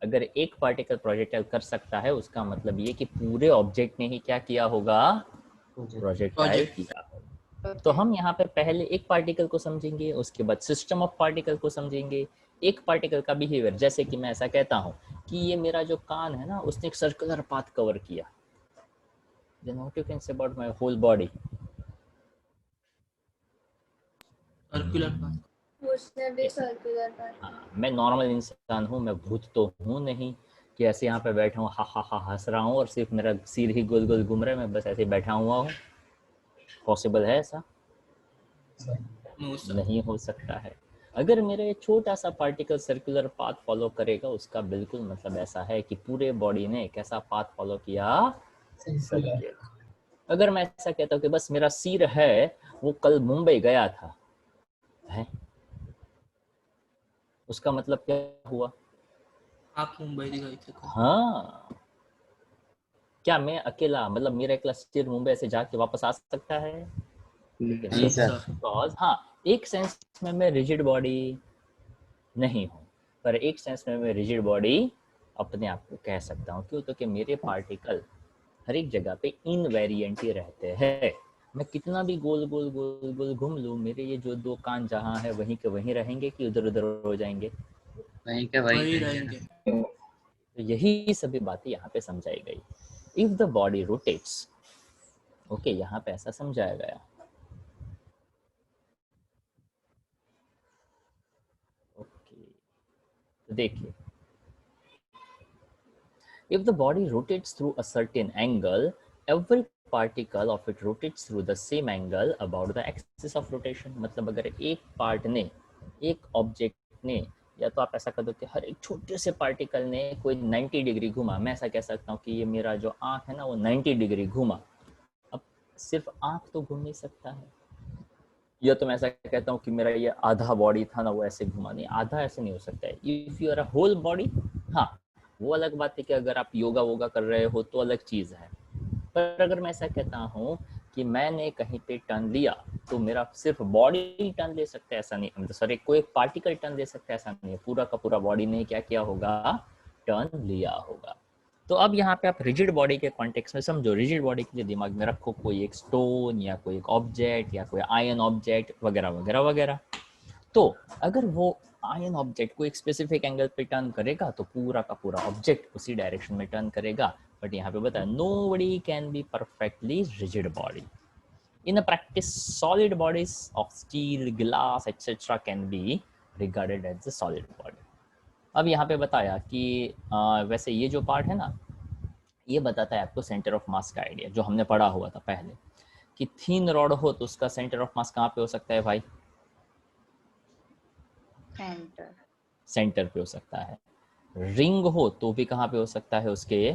अगर एक पार्टिकल प्रोजेक्टाइल कर सकता है उसका मतलब ये कि पूरे ऑब्जेक्ट ने ही क्या किया होगा? प्रोजेक्टाइल किया होगा। तो हम यहाँ पे पहले एक पार्टिकल को समझेंगे, उसके बाद सिस्टम ऑफ पार्टिकल को समझेंगे, एक पार्टिकल का बिहेवियर। जैसे कि मैं ऐसा कहता हूँ कि ये मेरा जो कान है ना, उसने एक सर्कुलर पाथ कवर किया, then what you can say about my whole body? Circular path. उसने भी सर्कुलर पाथ। हाँ, मैं नॉर्मल इंसान हूँ, मैं भूत तो हूँ नहीं कि ऐसे यहाँ पे बैठा हूँ हा हंस रहा हूँ और सिर्फ मेरा सिर ही गोल गोल घूम रहा है, मैं बस ऐसे बैठा हुआ हूँ। पॉसिबल है ऐसा? No sir. नहीं हो सकता है। अगर मेरा ये छोटा सा पार्टिकल सर्कुलर पाथ फॉलो करेगा, उसका बिल्कुल मतलब ऐसा है कि पूरे बॉडी ने कैसा पाथ फॉलो किया? सर्कुलर। अगर मैं ऐसा कहता हूँ कि बस मेरा सिर है, वो कल मुंबई गया था, है, उसका मतलब क्या हुआ? आप मुंबई गए थे कल। हाँ, क्या मैं अकेला, मतलब मेरा अकेला सिर मुंबई से जाके वापस आ सकता है? नहीं सर। बिकॉज हाँ, एक सेंस में मैं रिजिड बॉडी नहीं हूँ, पर एक सेंस में मैं रिजिड बॉडी अपने आप को कह सकता हूँ। क्यों? तो कि मेरे पार्टिकल हर एक जगह पे इनवेरिएंट ही रहते हैं। मैं कितना भी गोल गोल गोल गोल घूम लूँ, मेरे ये जो दो कान जहाँ है वहीं के वहीं रहेंगे कि उधर उधर हो जाएंगे? वहीं के वहीं वही रहेंगे। रहेंगे। तो यही सभी बातें यहाँ पे समझाई गई। If the body rotates, okay, यहाँ पे ऐसा समझाया गया। ओके, तो देखिए, if the body rotates through a certain angle, every particle of it rotates through the same angle about the axis of rotation। मतलब अगर एक पार्ट ने, एक ऑब्जेक्ट ने, या तो आप ऐसा कर दो कि हर एक छोटे से पार्टिकल ने कोई 90 डिग्री घुमा, मैं ऐसा कह सकता हूँ कि ये मेरा जो आँख है ना वो 90 डिग्री घुमा। अब सिर्फ आँख तो घूम नहीं सकता है, या तो मैं ऐसा कहता हूँ कि मेरा ये आधा बॉडी था ना वो ऐसे घुमा, नहीं, आधा ऐसे नहीं हो सकता है। If you are a whole body, हाँ, वो अलग बात है कि अगर आप योगा वोगा कर रहे हो तो अलग चीज़ है। पर अगर मैं ऐसा कहता हूँ कि मैंने कहीं पे टर्न लिया तो मेरा सिर्फ बॉडी टर्न ले सकता है, ऐसा नहीं, मतलब सॉरी, कोई पार्टिकल टर्न ले सकता है, ऐसा नहीं है। पूरा का पूरा बॉडी ने क्या किया होगा? टर्न लिया होगा। तो अब यहाँ पे आप रिजिड बॉडी के कॉन्टेक्स्ट में समझो। रिजिड बॉडी के लिए दिमाग में रखो कोई एक स्टोन या कोई एक ऑब्जेक्ट या कोई आयन ऑब्जेक्ट वगैरह वगैरह वगैरह। तो अगर वो आयन ऑब्जेक्ट को एक स्पेसिफिक एंगल पे टर्न करेगा तो पूरा का पूरा ऑब्जेक्ट उसी डायरेक्शन में टर्न करेगा। बट यहाँ पे बताया, nobody can be perfectly rigid body. In a practice, solid bodies of steel, glass, etc. can be regarded as a solid body. अब यहाँ पे बताया कि वैसे ये जो पार्ट है ना, ये बताता है आपको सेंटर ऑफ मास का आइडिया, जो हमने पढ़ा हुआ था पहले, कि थीन रॉड हो तो उसका सेंटर ऑफ मास कहाँ पे हो सकता है भाई? सेंटर। सेंटर पे हो सकता है। रिंग हो तो भी कहाँ पे हो सकता है? उसके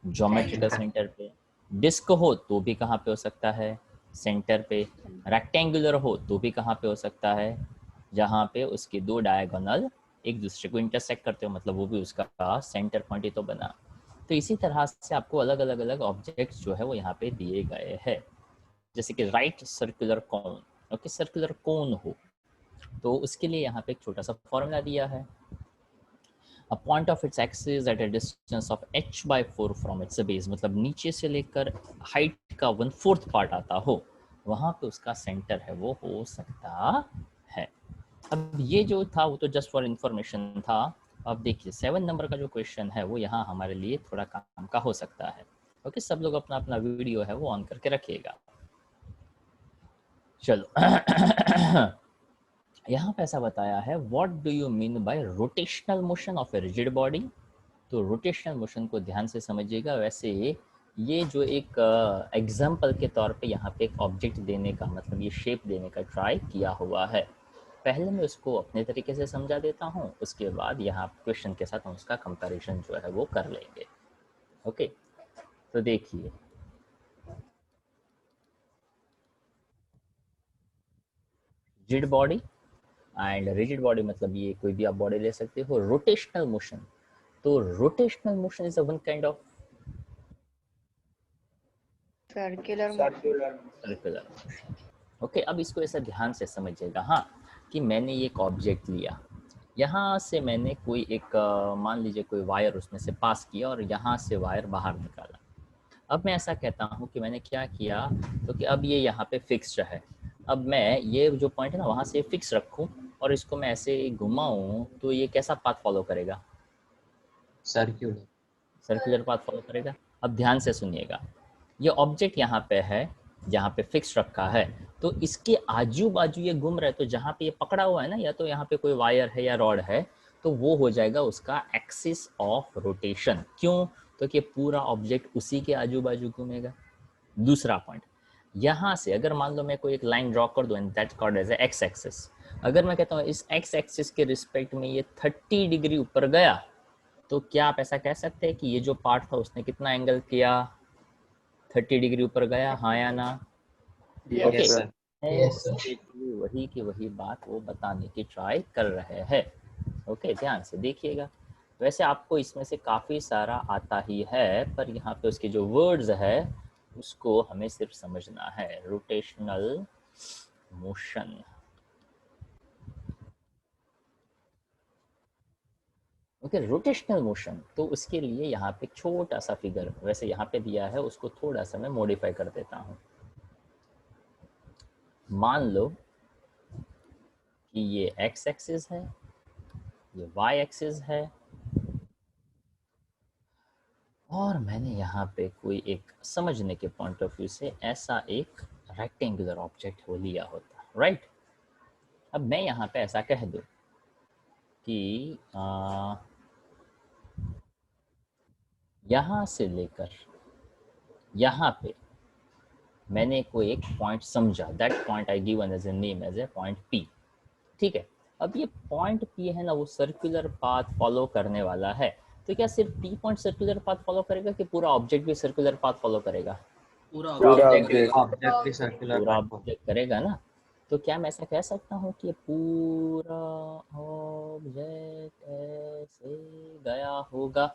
ज्योमेट्रिकल सेंटर पे। डिस्क हो तो भी कहाँ पे हो सकता है? सेंटर पे। रेक्टेंगुलर हो तो भी कहाँ पे हो सकता है? जहाँ पे उसके दो डायगोनल एक दूसरे को इंटरसेक्ट करते हो, मतलब वो भी उसका सेंटर पॉइंट ही तो बना। तो इसी तरह से आपको अलग अलग अलग ऑब्जेक्ट्स जो है वो यहाँ पे दिए गए हैं। जैसे कि right circular cone, okay, circular cone हो तो उसके लिए यहाँ पे एक छोटा सा फॉर्मूला दिया है। A point of its axis at a distance of h/4 from its base, मतलब नीचे से लेकर हाइट का 1/4 पार्ट आता हो, वहां पे उसका सेंटर है वो हो सकता है। अब ये जो था वो तो जस्ट फॉर इंफॉर्मेशन था। अब देखिए 7 नंबर का जो क्वेश्चन है वो यहाँ हमारे लिए थोड़ा काम का हो सकता है। ओके, सब लोग अपना अपना वीडियो है वो ऑन करके रखिएगा। चलो यहाँ पे ऐसा बताया है, what do you mean by rotational motion of A rigid body. तो रोटेशनल मोशन को ध्यान से समझिएगा। वैसे ये जो एक एग्जाम्पल के तौर पे यहाँ पे एक ऑब्जेक्ट देने का मतलब ये शेप देने का ट्राई किया हुआ है। पहले मैं उसको अपने तरीके से समझा देता हूँ, उसके बाद यहाँ क्वेश्चन के साथ हम उसका कंपैरिजन जो है वो कर लेंगे। ओके, तो देखिए rigid body and rigid body मतलब ये कोई भी आप बॉडी ले सकते हो। रोटेशनल मोशन, तो rotational motion is a one kind of circular circular motion. Okay, अब इसको ऐसा ध्यान से समझिएगा। हाँ, कि मैंने ये एक ऑब्जेक्ट लिया, यहाँ से मैंने कोई एक मान लीजिए कोई वायर उसमें से पास किया और यहाँ से वायर बाहर निकाला। अब मैं ऐसा कहता हूँ कि मैंने क्या किया, तो कि अब ये यहाँ पे फिक्स्ड है। अब मैं ये जो पॉइंट है ना वहाँ से फिक्स रखूँ और इसको मैं ऐसे घुमाऊँ तो ये कैसा पाथ फॉलो करेगा? सर्क्यूलर। सर्कुलर पाथ फॉलो करेगा। अब ध्यान से सुनिएगा, ये ऑब्जेक्ट यहाँ पे है, जहाँ पे फिक्स रखा है, तो इसके आजू बाजू ये घूम रहा है, तो जहाँ पे ये पकड़ा हुआ है ना, या तो यहाँ पे कोई वायर है या रॉड है, तो वो हो जाएगा उसका एक्सिस ऑफ रोटेशन। क्यों? तो कि पूरा ऑब्जेक्ट उसी के आजू बाजू घूमेगा। दूसरा पॉइंट, यहाँ से अगर मान लो मैं कोई एक लाइन ड्रॉ कर दूँ and that called as X axis, अगर मैं कहता हूँ इस एक्स एक्सिस के रिस्पेक्ट में ये 30 डिग्री ऊपर गया, तो क्या आप ऐसा कह सकते हैं कि ये जो पार्ट था उसने कितना एंगल किया? 30 डिग्री ऊपर गया, हाँ या ना? Okay, yes sir. Yes, sir. वही की वही बात वो बताने की ट्राई कर रहे हैं। ओके, ध्यान से देखिएगा। वैसे आपको इसमें से काफ़ी सारा आता ही है, पर यहाँ पे उसके जो वर्ड्स है उसको हमें सिर्फ समझना है। Rotational motion, okay, rotational motion. तो उसके लिए यहाँ पे एक छोटा सा फिगर वैसे यहाँ पे दिया है, उसको थोड़ा सा मैं मॉडिफाई कर देता हूँ। मान लो कि ये एक्स एक्सिस है, ये वाई एक्सिस है, और मैंने यहाँ पे कोई एक समझने के पॉइंट ऑफ व्यू से ऐसा एक रेक्टेंगुलर ऑब्जेक्ट वो लिया होता, राइट। अब मैं यहाँ पे ऐसा कह दूँ कि यहाँ से लेकर यहाँ पे मैंने कोई एक पॉइंट समझा, that point I given as a name as a point P, ठीक है। अब ये पॉइंट पी है ना, वो सर्कुलर पाथ फॉलो करने वाला है। तो क्या सिर्फ P point circular path follow करेगा कि पूरा ऑब्जेक्ट भी सर्कुलर पाथ फॉलो करेगा? पूरा object करेगा। ऑब्जेक्ट भी सर्कुलर पूरा पाथ ऑब्जेक्ट करेगा ना। तो क्या मैं ऐसा कह सकता हूँ कि पूरा ऑब्जेक्ट ऐसे गया होगा?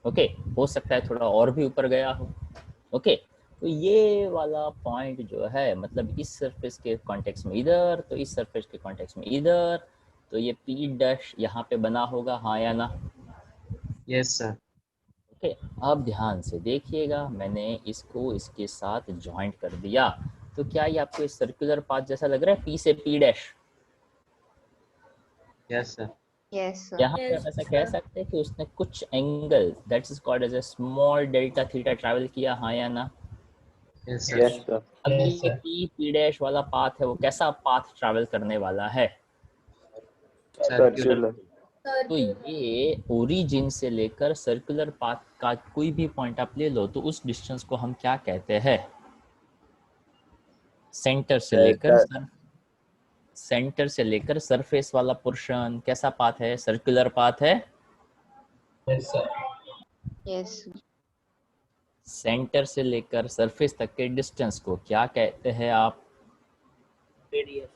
ओके, हो सकता है थोड़ा और भी ऊपर गया हो। ओके, तो ये वाला पॉइंट जो है मतलब इस सरफेस के कॉन्टेक्स्ट में इधर, तो इस सरफेस के कॉन्टेक्स्ट में इधर, तो ये पी डैश यहाँ पे बना होगा, हाँ या ना? Yes sir. ओके, अब ध्यान से देखिएगा, मैंने इसको इसके साथ ज्वाइंट कर दिया, तो क्या ये आपको इस सर्कुलर पाथ जैसा लग रहा है, पी से P dash? Yes sir. Yes, sir. यहाँ पे आप ऐसा कह सकते हैं कि उसने कुछ angle that is called as a small delta theta travel किया, हाँ या ना? Yes Yes, sir. sir. अब Yes, ये sir. पी पी डैश वाला पाथ है वो कैसा पाथ ट्रैवल करने वाला है? सर्कुलर। Circular. तो ये ओरिजिन से लेकर सर्कुलर पाथ का कोई भी पॉइंट आप ले लो, तो उस डिस्टेंस को हम क्या कहते हैं? सेंटर से लेकर सरफेस वाला पोर्शन कैसा पाथ है? सर्कुलर पाथ है। Yes, sir. Yes, sir. Centre से लेकर सरफेस तक के डिस्टेंस को क्या कहते हैं आप? Radius.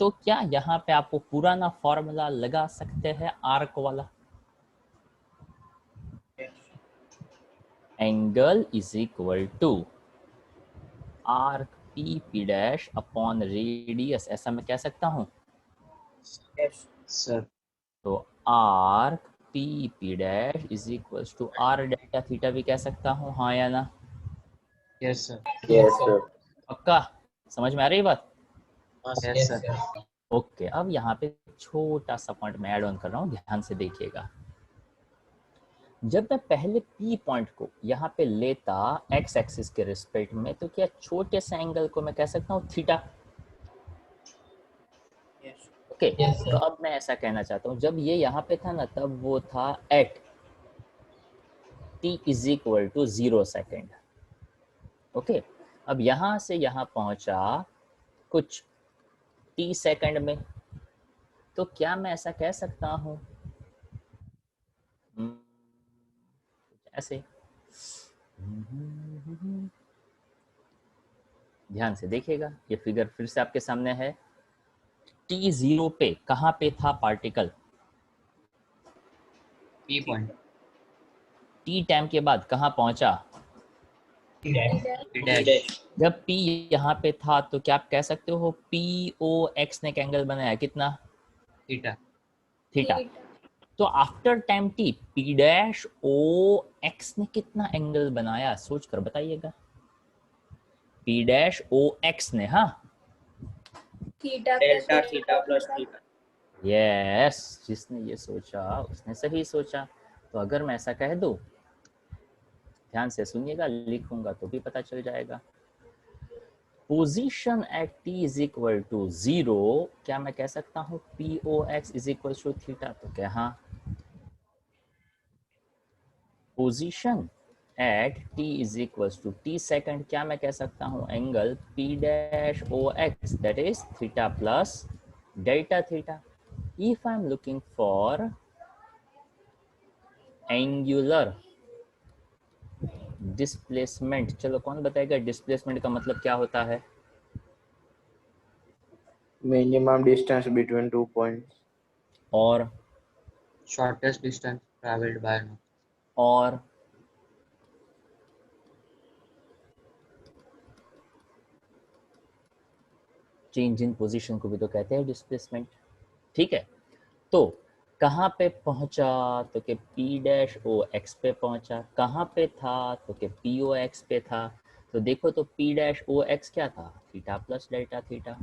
तो क्या यहाँ पे आपको पुराना फॉर्मूला लगा सकते हैं आर्क वाला? Angle is equal to arc P P dash upon radius, ऐसा मैं कह सकता हूँ? सर। तो arc P P dash is equals to R delta theta भी कह सकता हूँ, हाँ या ना? Yes sir. Yes, sir. पक्का समझ में आ रही बात? Yes sir. ओके, अब यहाँ पे छोटा सा पॉइंट मैं ऐड ऑन कर रहा हूँ, ध्यान से देखिएगा। जब मैं पहले पी पॉइंट को यहाँ पे लेता एक्स एक्सिस के रिस्पेक्ट में, तो क्या छोटे से एंगल को मैं कह सकता हूँ थीटा? ओके, Yes, तो sir. अब मैं ऐसा कहना चाहता हूँ, जब ये यहाँ पे था ना, तब वो था at t is equal to 0 second. Okay, अब यहाँ से यहाँ पहुँचा कुछ t सेकेंड में, तो क्या मैं ऐसा कह सकता हूँ ऐसे? ध्यान से देखिएगा, ये फिगर फिर से आपके सामने है। t0 पे कहाँ पे था particle? P point. t time के बाद कहाँ पहुंचा? P dash. जब p यहाँ पे था, तो क्या आप कह सकते हो POX ने एक एंगल बनाया कितना? थीटा। थीटा। तो आफ्टर टाइम t P'OX ने कितना एंगल बनाया? सोच कर बताइएगा। P'OX ने, हाँ theta Delta theta plus theta. Yes, जिसने ये सोचा उसने सही सोचा। तो अगर मैं ऐसा कह दूं, ध्यान से सुनिएगा, लिखूंगा तो भी पता चल जाएगा। Position at t is equal to 0, क्या मैं कह सकता हूँ POX is equal to theta? तो क्या हाँ, position at t is equal to t second, क्या मैं कह सकता हूँ angle P'OX that is theta plus delta theta. If I am looking for angular displacement, चलो कौन बताएगा डिस्प्लेसमेंट का मतलब क्या होता है? Minimum distance between 2 points. और शॉर्टेस्ट डिस्टेंस ट्रैवल्ड बाय और चेंज इन पोजीशन को भी तो कहते हैं डिस्प्लेसमेंट। ठीक है, तो कहाँ पे पहुंचा? तो कि P'OX पे पहुंचा। कहाँ पे था? तो कि POX पे था। तो देखो, तो P'OX क्या था? Theta plus delta theta.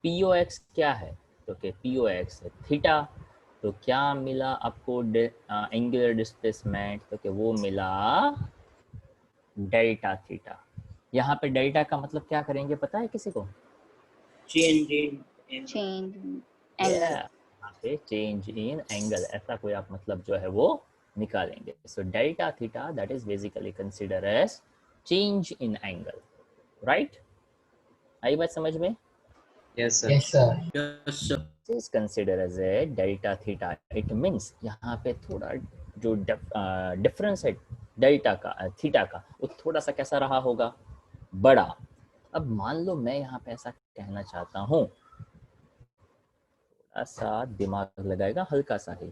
POX क्या है? तो कि POX है थीटा। तो क्या मिला आपको एंगुलर डिस्प्लेसमेंट? तो कि वो मिला डेल्टा थीटा। यहाँ पे डेल्टा का मतलब क्या करेंगे, पता है किसी को? Change in angle. Change in angle. यहाँ पे चेंज इन एंगल, ऐसा कोई आप मतलब जो है वो निकालेंगे। So delta theta that is basically consider as change in angle, right? आई बात समझ में? Yes sir. Yes, sir. Yes sir. Is consider as a delta theta. It means यहाँ पे थोड़ा जो डिफरेंस है डेल्टा का थीटा का, वो थोड़ा सा कैसा रहा होगा? बड़ा। अब मान लो मैं यहाँ पे ऐसा कहना चाहता हूँ, थोड़ा सा दिमाग लगाएगा, हल्का सा ही।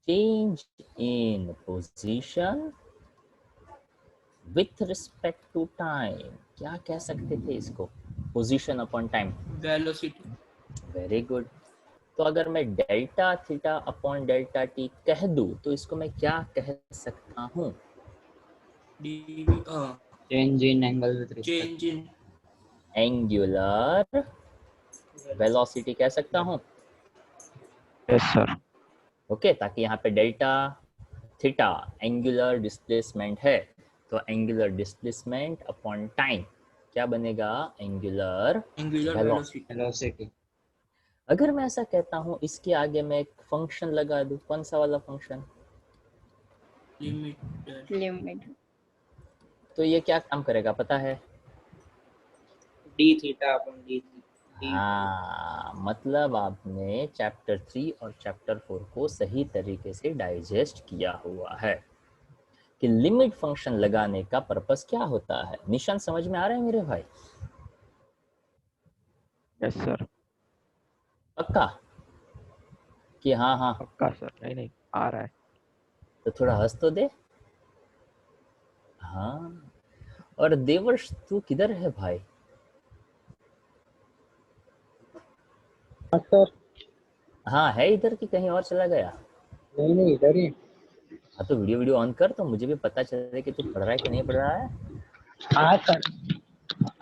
Change in position with respect to time, क्या कह सकते थे इसको? Position upon time. Velocity. Very good. तो अगर मैं delta theta upon delta T कह दूं, तो इसको मैं क्या कह सकता हूँ? Change in angle with respect. Change in angular velocity कह सकता हूँ। Yes sir. ओके, ताकि यहाँ पे डेल्टा थीटा एंगुलर डिस्प्लेसमेंट है, तो एंगुलर डिस्प्लेसमेंट अपॉन टाइम क्या बनेगा? Angular velocity. वेलोसिटी। अगर मैं ऐसा कहता हूँ, इसके आगे मैं एक फंक्शन लगा दूं, कौन सा वाला फंक्शन? Limit. तो ये क्या काम करेगा पता है? D theta upon D theta. हाँ, मतलब आपने चैप्टर 3 और चैप्टर 4 को सही तरीके से डाइजेस्ट किया हुआ है कि लिमिट फंक्शन लगाने का पर्पस क्या होता है। निशान समझ में आ रहा है मेरे भाई? Yes sir. पक्का कि हाँ हाँ? पक्का सर। नहीं आ रहा है। तो थोड़ा हंस तो दे। हाँ, और देवर्ष तू किधर है भाई? सर। हाँ है इधर कि कहीं और चला गया? नहीं नहीं, इधर ही। हाँ तो वीडियो ऑन कर तो मुझे भी पता चले कि तू पढ़ रहा है कि नहीं पढ़ रहा है। हाँ सर।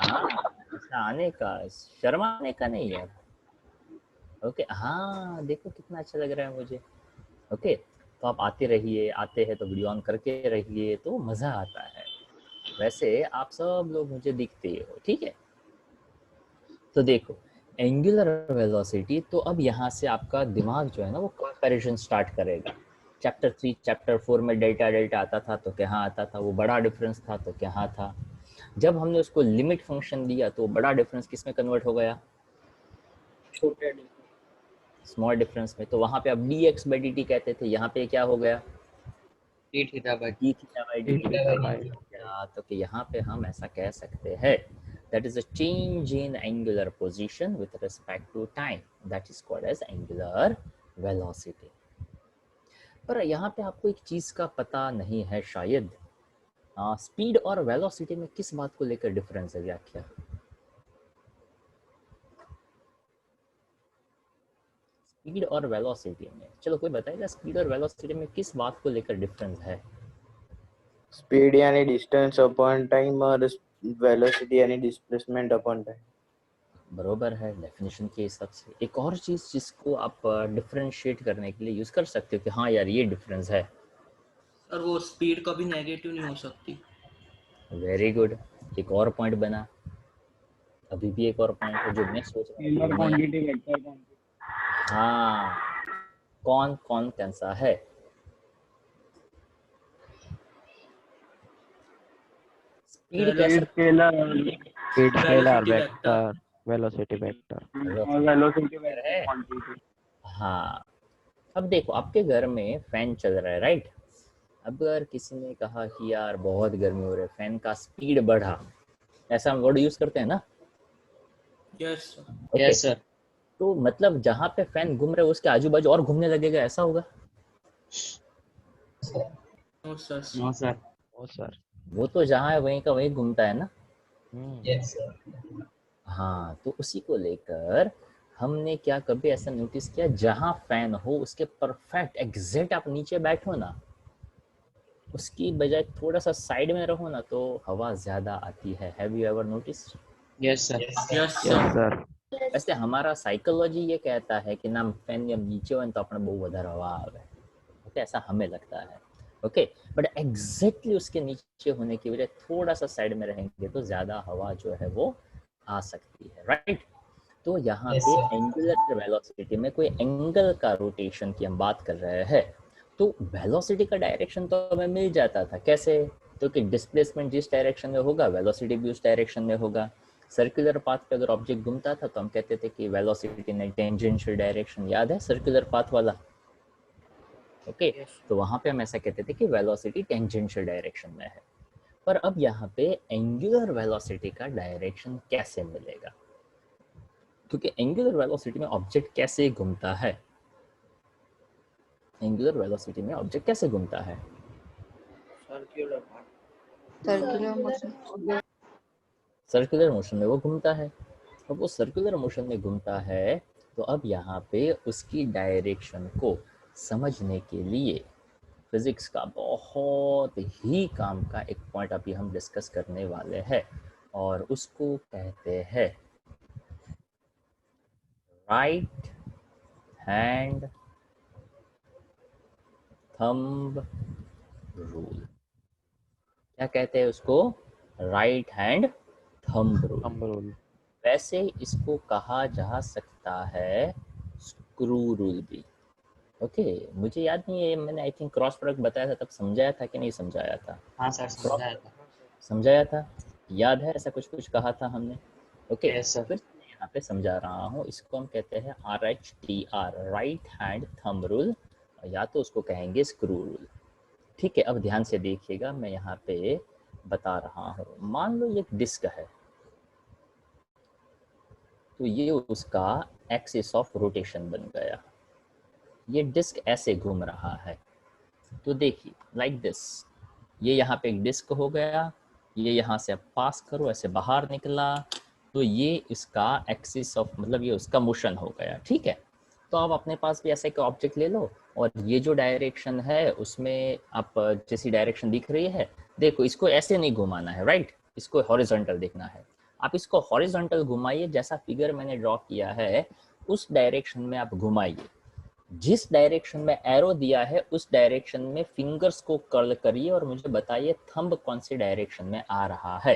हाँ ऐसा आने का, शर्माने का नहीं यार। ओके हाँ देखो कितना अच्छा लग रहा है मुझे। ओके तो आप आते रहिए, आते हैं तो वीडियो ऑन करके रहिए तो मज़ा आता है। वैसे आप सब लोग मुझे दिखते हो, ठीक है। तो देखो एंगुलर वेलोसिटी, तो अब यहाँ से आपका दिमाग जो है ना वो कंपैरिजन स्टार्ट करेगा। चैप्टर 3 चैप्टर 4 में डेल्टा डेल्टा आता था तो क्या आता था, वो बड़ा डिफरेंस था तो क्या था। जब हमने उसको लिमिट फंक्शन दिया तो बड़ा डिफरेंस किस में कन्वर्ट हो गया, छोटे डी स्मॉल डिफरेंस में। तो वहाँ पे अब dx by dt कहते थे, यहाँ पे क्या हो गया, D theta by d theta by dt Theta by convert dt. हो गया। तो कि यहाँ पे हम ऐसा कह सकते हैं that is a change in angular position with respect to time, that is called as angular velocity। पर यहाँ पे आपको एक चीज़ का पता नहीं है शायद, स्पीड और वेलोसिटी में किस बात को लेकर डिफरेंस है, व्याख्या। स्पीड और वेलोसिटी में, चलो कोई बताएगा स्पीड और वेलोसिटी में किस बात को लेकर डिफरेंस है। स्पीड यानी डिस्टेंस अपॉन टाइम और वेलोसिटी यानी डिस्प्लेसमेंट अपॉन टाइम। बरोबर है डेफिनेशन के हिसाब से। एक और चीज़ जिसको आप डिफरेंशिएट करने के लिए यूज़ कर सकते हो कि हाँ यार ये डिफरेंस है। और वो स्पीड कभी नेगेटिव नहीं हो सकती। वेरी गुड, एक और पॉइंट बना। अभी भी एक और पॉइंट है जो मैं सोच रहा स्केलर हूँ क्वांटिटी, वेक्टर क्वांटिटी। हाँ कौन कौन कैसा है। स्पीड कह स्पीड सकते scalar speed scalar velocity vector vector velocity vector. और वेलोसिटी वेक्टर है। क्वांटिटी। हाँ अब देखो आपके घर में फैन चल रहा है, राइट। अब अगर किसी ने कहा कि यार बहुत गर्मी हो रही है, फैन का स्पीड बढ़ा, ऐसा हम वर्ड यूज करते हैं ना। Yes okay yes sir. तो मतलब जहाँ पे फैन घूम रहे है उसके आजू बाजू और घूमने लगेगा, ऐसा होगा। No sir no sir. Oh sir. वो तो जहाँ है वहीं का वहीं घूमता है ना। Yes, sir. हाँ तो उसी को लेकर हमने क्या कभी ऐसा नोटिस किया जहाँ फैन हो उसके परफेक्ट एग्जैक्ट आप नीचे बैठो ना, उसकी बजाय थोड़ा सा साइड में रहो ना तो हवा ज्यादा आती है। Have you ever notice. Yes sir. Yes, sir. Yes yes sir sir. वैसे हमारा साइकोलॉजी ये कहता है कि ना फैन जब नीचे हो तो अपने बहुत વધારે हवा आवे, ओके ऐसा हमें लगता है। ओके बट एग्जैक्टली उसके नीचे होने की वजह थोड़ा सा साइड में रहेंगे तो ज्यादा हवा जो है वो आ सकती है, राइट। तो यहाँ Yes, पे sir. एंगुलर वेलोसिटी में कोई एंगल का रोटेशन की हम बात कर रहे हैं तो वेलोसिटी का डायरेक्शन तो हमें मिल जाता था, कैसे, तो कि डिस्प्लेसमेंट जिस डायरेक्शन में होगा वेलोसिटी भी उस डायरेक्शन में होगा। सर्कुलर पाथ पे अगर ऑब्जेक्ट घूमता था तो हम कहते थे कि वेलोसिटी ने टेंजेंशियल डायरेक्शन, याद है सर्कुलर पाथ वाला। ओके तो वहाँ पे हम ऐसा कहते थे कि वेलोसिटी टेंजेंशियल डायरेक्शन में है। पर अब यहाँ पे एंगुलर वेलोसिटी का डायरेक्शन कैसे मिलेगा, क्योंकि एंगुलर वेलोसिटी में ऑब्जेक्ट कैसे घूमता है, एंगुलर वेलोसिटी में ऑब्जेक्ट कैसे घूमता है। Circular circular motion. Circular motion में वो घूमता है। अब वो सर्कुलर मोशन में घूमता है तो अब यहाँ पे उसकी डायरेक्शन को समझने के लिए फिजिक्स का बहुत ही काम का एक पॉइंट अभी हम डिस्कस करने वाले हैं और उसको कहते हैं राइट हैंड थंब रूल। क्या कहते हैं उसको, right hand thumb rule. Thumb rule. वैसे इसको कहा जा सकता है स्क्रू रूल भी। ओके मुझे याद नहीं है, मैंने आई थिंक क्रॉस प्रोडक्ट बताया था तब समझाया था कि नहीं समझाया था। हाँ सर समझाया था। समझाया था, याद है ऐसा कुछ कुछ कहा था हमने। Okay yes sir. फिर यहाँ पे समझा रहा हूँ, इसको हम कहते हैं RHTR, right hand thumb rule, या तो उसको कहेंगे स्क्रू रूल। ठीक है अब ध्यान से देखिएगा, मैं यहाँ पे बता रहा हूँ। मान लो ये डिस्क है तो ये उसका एक्सिस ऑफ रोटेशन बन गया, ये डिस्क ऐसे घूम रहा है। तो देखिए लाइक दिस, ये यहाँ पे एक डिस्क हो गया, ये यहाँ से पास करो ऐसे बाहर निकला, तो ये इसका एक्सिस ऑफ मतलब ये उसका मोशन हो गया, ठीक है। तो आप अपने पास भी ऐसा एक ऑब्जेक्ट ले लो और ये जो डायरेक्शन है उसमें आप जैसी डायरेक्शन दिख रही है, देखो इसको ऐसे नहीं घुमाना है, राइट, इसको हॉरिजॉन्टल देखना है। आप इसको हॉरिजॉन्टल घुमाइए, जैसा फिगर मैंने ड्रॉ किया है उस डायरेक्शन में आप घुमाइए। जिस डायरेक्शन में एरो दिया है उस डायरेक्शन में फिंगर्स को कर्ल करिए और मुझे बताइए थंब कौन सी डायरेक्शन में आ रहा है।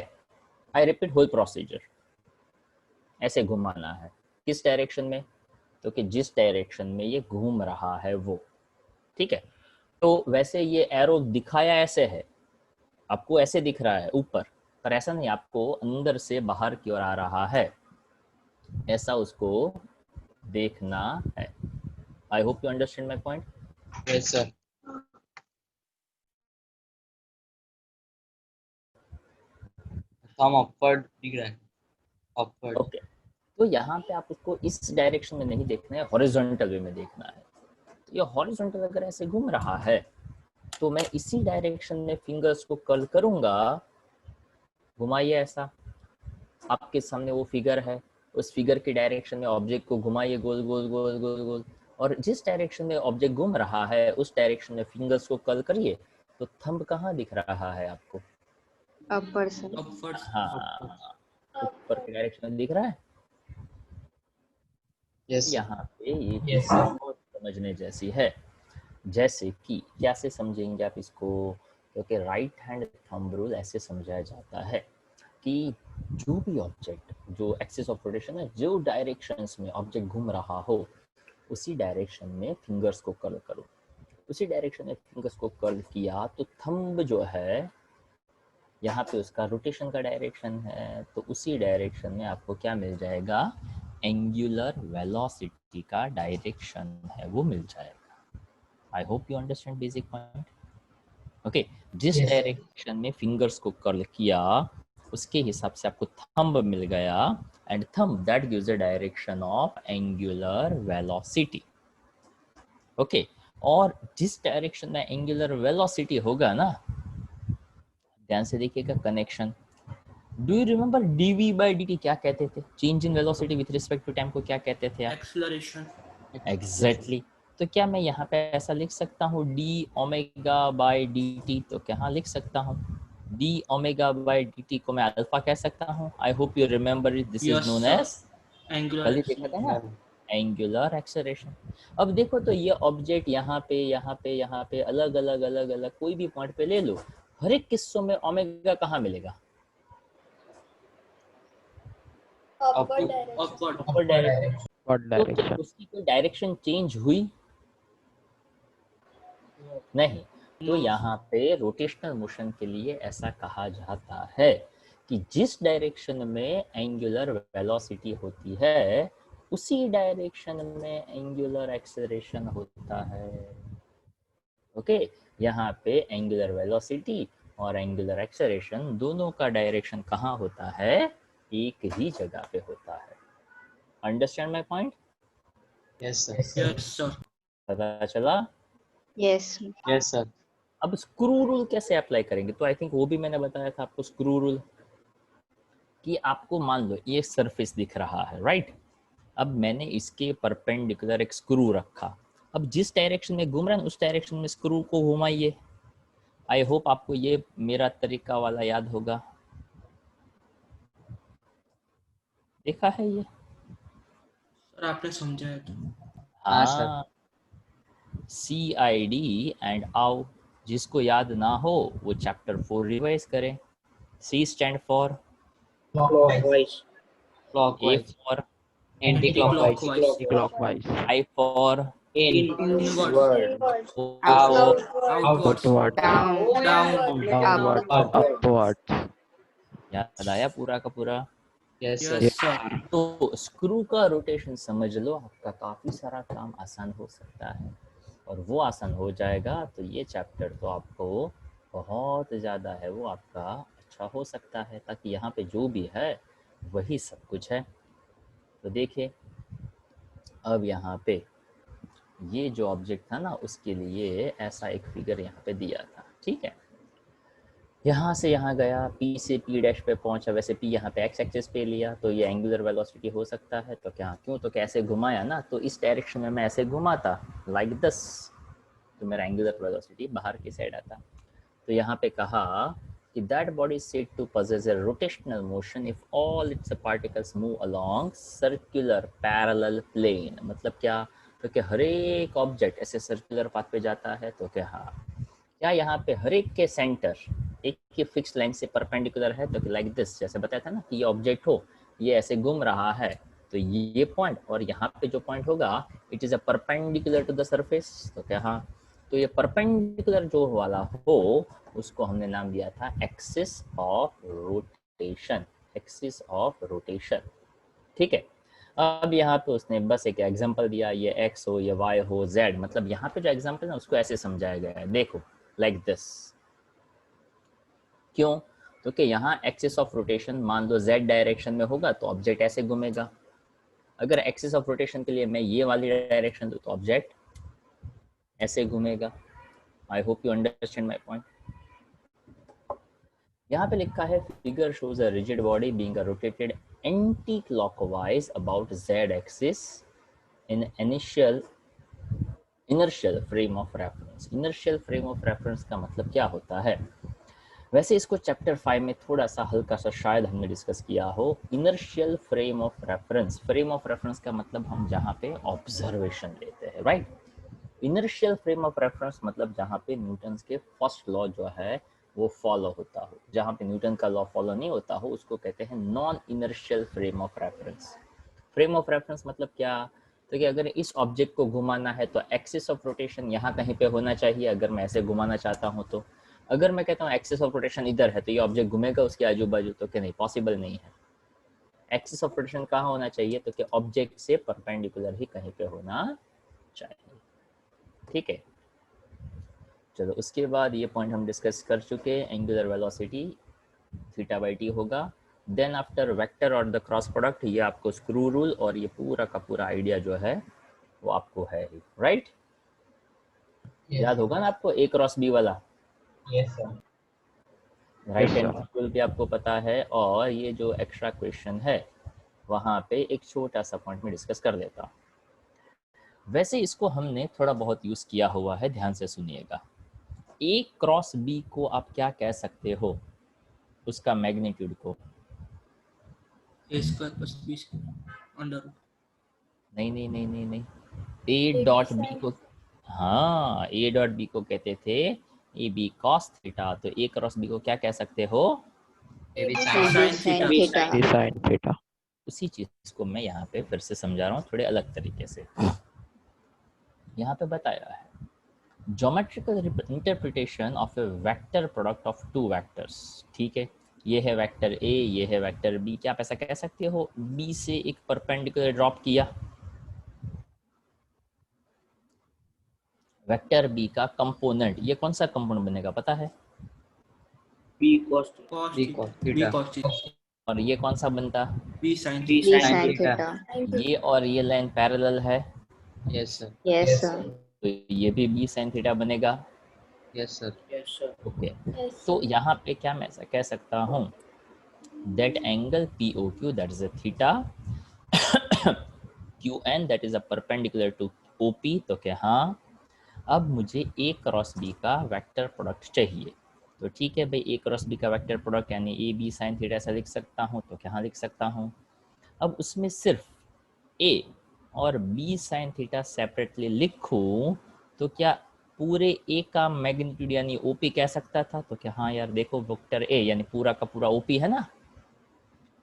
आई रिपीट होल प्रोसीजर, ऐसे घुमाना है। किस डायरेक्शन में? तो कि जिस डायरेक्शन में ये घूम रहा है वो, ठीक है। तो वैसे ये एरो दिखाया ऐसे है, आपको ऐसे दिख रहा है ऊपर, पर ऐसा नहीं, आपको अंदर से बाहर की ओर आ रहा है, ऐसा उसको देखना है। आई hope you understand my point. Yes sir. Thumb upward दिख रहा है, अपवर्ड। ओके, तो यहाँ पे आप उसको इस डायरेक्शन में नहीं देखना है, हॉरिजॉन्टल वे में देखना है। तो ये हॉरिजॉन्टल अगर ऐसे घूम रहा है तो मैं इसी डायरेक्शन में फिंगर्स को कर्ल करूंगा। घुमाइए ऐसा, आपके सामने वो फिगर है, उस फिगर की डायरेक्शन में ऑब्जेक्ट को घुमाइए गोल गोल गोल गोल गोल, और जिस डायरेक्शन में ऑब्जेक्ट घूम रहा है उस डायरेक्शन में फिंगर्स को कर्ल करिए। तो थंब कहाँ दिख रहा है आपको? अपर सर। अपवर्ड। हाँ, ऊपर की डायरेक्शन में दिख रहा है। Yes sir. यहाँ पे ये चीज यस सर। बहुत समझने जैसी है। जैसे कि कैसे समझेंगे आप इसको? क्योंकि राइट हैंड थंब रूल ऐसे समझाया जाता है कि जो भी ऑब्जेक्ट, जो एक्सिस ऑफ रोटेशन है, जो डायरेक्शंस में ऑब्जेक्ट घूम रहा हो उसी डायरेक्शन में फिंगर्स को कर्ल करो। उसी डायरेक्शन में फिंगर्स को कर्ल किया तो थंब जो है यहाँ पे उसका रोटेशन का डायरेक्शन है, तो उसी डायरेक्शन में आपको क्या मिल जाएगा? एंगुलर वेलोसिटी का डायरेक्शन है वो मिल जाएगा। आई hope you understand basic point. Okay, जिस डायरेक्शन में फिंगर्स को कर्ल किया उसके हिसाब से आपको थंब मिल गया, and thumb that gives the direction of angular velocity. Okay, और जिस डायरेक्शन में एंगुलर वेलोसिटी होगा ना, ध्यान से देखिएगा connection. Do you remember D V D D T कहते थे? Change in velocity with respect to time को क्या कहते थे आप? एक्सेलरेशन। एग्जैक्टली। तो क्या मैं यहाँ पे ऐसा लिख सकता हूँ D omega by D T? तो क्या लिख सकता हूँ? D omega by D T को मैं अल्फा कह सकता हूँ। I hope you remember it, this is yes known sir, as, angular कल ही देखा था ना, एंगुलर एक्सेलरेशन। अब देखो तो ये ऑब्जेक्ट यहाँ पे यहाँ पे यहाँ पे अलग अलग अलग अलग कोई भी पॉइंट पे ले लो, हर एक किस्सों में ओमेगा कहाँ मिलेगा? Upward direction. Upward. Upper direction. What तो क्या direction? उसकी कोई डायरेक्शन चेंज हुई? नहीं। तो यहाँ पे रोटेशनल मोशन के लिए ऐसा कहा जाता है कि जिस डायरेक्शन में एंगुलर वेलोसिटी होती है उसी डायरेक्शन में एंगुलर एक्सेलरेशन होता है। ओके, यहाँ पे एंगुलर वेलोसिटी और एंगुलर एक्सेलरेशन दोनों का डायरेक्शन कहाँ होता है? एक ही जगह पे होता है। Understand my point? Yes sir. Yes sir. पता चला? यस। Yes sir. अब स्क्रू रूल कैसे अप्लाई करेंगे? तो आई थिंक वो भी मैंने बताया था आपको, स्क्रू रूल कि आपको मान लो ये सरफेस दिख रहा है, राइट। अब मैंने इसके परपेंडिकुलर एक स्क्रू रखा, अब जिस डायरेक्शन में घूम रहा है उस डायरेक्शन में स्क्रू को घुमाइए। आई होप आपको ये मेरा तरीका वाला याद होगा, देखा है ये? सर आपने समझाया था। हाँ सर। हाँ, CID एंड आओ, जिसको याद ना हो वो चैप्टर 4 रिवाइज करें। C stand for Clockwise. A clockwise. for anti clockwise. Anti-clockwise. Clockwise. I for in. Inward. Inward. O Out. for Outwards. Outward. Down. Down. Downward. Upwards. याद आया पूरा का पूरा? Yes sir. Yes sir. तो screw का rotation समझ लो, आपका काफी सारा काम आसान हो सकता है, और वो आसान हो जाएगा तो ये चैप्टर तो आपको बहुत ज़्यादा है वो आपका अच्छा हो सकता है, ताकि यहाँ पे जो भी है वही सब कुछ है। तो देखिए अब यहाँ पे ये जो ऑब्जेक्ट था ना उसके लिए ऐसा एक फिगर यहाँ पे दिया था, ठीक है। यहाँ से यहाँ गया, P से P डैश पे पहुंचा, वैसे P यहाँ पे x एक्सिस पे लिया, तो ये एंगुलर वेलोसिटी हो सकता है। तो क्या क्यों, तो कैसे घुमाया ना, तो इस डायरेक्शन में मैं ऐसे घुमाता लाइक दिस, तो मेरा एंगुलर वेलोसिटी बाहर की साइड आता। तो यहाँ पे कहा कि that body is said to possess a rotational motion if all its particles move along circular parallel plane। मतलब क्या, तो क्या हर एक ऑब्जेक्ट ऐसे सर्कुलर पाथ पे जाता है। तो क्या यहाँ पे हर एक के सेंटर एक की फिक्स लाइन से परपेंडिकुलर है। तो लाइक दिस, जैसे बताया था ना कि ये ऑब्जेक्ट हो, ये ऐसे घूम रहा है, तो ये पॉइंट और यहाँ पे जो पॉइंट होगा it is a perpendicular to the surface. तो क्या हाँ, तो ये परपेंडिकुलर जो वाला हो उसको हमने नाम दिया था axis of rotation, axis of rotation. ठीक है, अब यहाँ पे उसने बस एक एग्जांपल दिया, ये x हो, ये y हो, z, मतलब यहाँ पे जो एग्जांपल है उसको ऐसे समझाया गया है, देखो लाइक दिस। क्यों, तो कि यहाँ एक्सिस ऑफ रोटेशन मान लो z डायरेक्शन में होगा तो ऑब्जेक्ट ऐसे घूमेगा। अगर एक्सिस ऑफ रोटेशन के लिए मैं ये वाली डायरेक्शन दूँ तो ऑब्जेक्ट ऐसे घूमेगा। आई hope you understand my point. यहाँ पे लिखा है figure shows a rigid body being rotated anti clockwise about z axis in inertial frame of reference. Inertial frame of reference का मतलब क्या होता है, वैसे इसको चैप्टर 5 में थोड़ा सा हल्का सा शायद हमने डिस्कस किया हो। Inertial frame of reference, frame of reference का मतलब हम जहाँ पे ऑब्जर्वेशन लेते हैं, right. Inertial frame of reference मतलब जहाँ पे न्यूटन के फर्स्ट लॉ जो है वो फॉलो होता हो। जहाँ पे न्यूटन का लॉ फॉलो नहीं होता हो उसको कहते हैं non inertial frame of reference. Frame of reference मतलब क्या, तो कि अगर इस ऑब्जेक्ट को घुमाना है तो एक्सिस ऑफ रोटेशन यहाँ कहीं पे होना चाहिए। अगर मैं ऐसे घुमाना चाहता हूँ तो अगर मैं कहता हूँ एक्सिस ऑफ रोटेशन इधर है तो ये ऑब्जेक्ट घूमेगा उसके आजू बाजू, तो क्या नहीं, पॉसिबल नहीं है। एक्सिस ऑफ रोटेशन कहाँ होना चाहिए, तो कि ऑब्जेक्ट से परपेंडिकुलर ही कहीं पे होना चाहिए। ठीक है, चलो उसके बाद ये पॉइंट हम डिस्कस कर चुके। Angular velocity theta by T होगा। देन आफ्टर वेक्टर और द क्रॉस प्रोडक्ट, ये आपको स्क्रू रूल और ये पूरा का पूरा आइडिया जो है वो आपको है, राइट। याद होगा ना आपको ए क्रॉस बी वाला, Yes, sir. Right Yes, hand sir. Rule भी आपको पता है। और ये जो एक्स्ट्रा क्वेश्चन है वहाँ पे एक छोटा सा पॉइंट में डिस्कस कर लेता। वैसे इसको हमने थोड़ा बहुत यूज़ किया हुआ है, ध्यान से सुनिएगा। ए क्रॉस बी को आप क्या कह सकते हो, उसका मैग्नीट्यूड को? A square plus B square under. नहीं नहीं नहीं नहीं नहीं, ए डॉट बी को, हाँ ए डॉट बी को कहते थे ए बी कॉस थीटा, तो ए क्रॉस बी को क्या कह सकते हो? AB sin sin theta. theta. D sin theta. उसी चीज को मैं यहाँ पे फिर से समझा रहा हूँ थोड़े अलग तरीके से। यहाँ पे बताया है geometrical interpretation of A vector product of two vectors. ठीक है, ये है वेक्टर ए, ये है वेक्टर बी। क्या आप ऐसा कह सकते हो बी से एक परपेंडिकुलर ड्रॉप किया, वेक्टर बी का कंपोनेंट, ये कौन सा कंपोनेंट बनेगा पता है? B cos cos B theta. cos B theta. cos theta. और ये कौन सा बनता? B sin B theta. B sin sin theta. theta. ये और ये लाइन पैरेलल है Yes, sir. Yes, sir. तो ये भी बी साइन थीटा बनेगा। Yes, sir. Yes, sir. Okay, Yes, तो sir. यहाँ पे क्या मैं ऐसा कह सकता हूँ, that angle P O Q that is a theta Q N that is a perpendicular to O P. तो क्या हाँ, अब मुझे ए क्रॉस बी का वेक्टर प्रोडक्ट चाहिए। तो ठीक है भाई, ए क्रॉस बी का वेक्टर प्रोडक्ट यानी ए बी साइन थीटा ऐसा लिख सकता हूँ। तो क्या लिख सकता हूँ, अब उसमें सिर्फ ए और बी साइन थीटा सेपरेटली लिखूं तो क्या पूरे ए का मैग्नीट्यूड यानी ओपी कह सकता था? तो क्या हाँ यार देखो, वेक्टर ए यानी पूरा का पूरा ओपी है ना,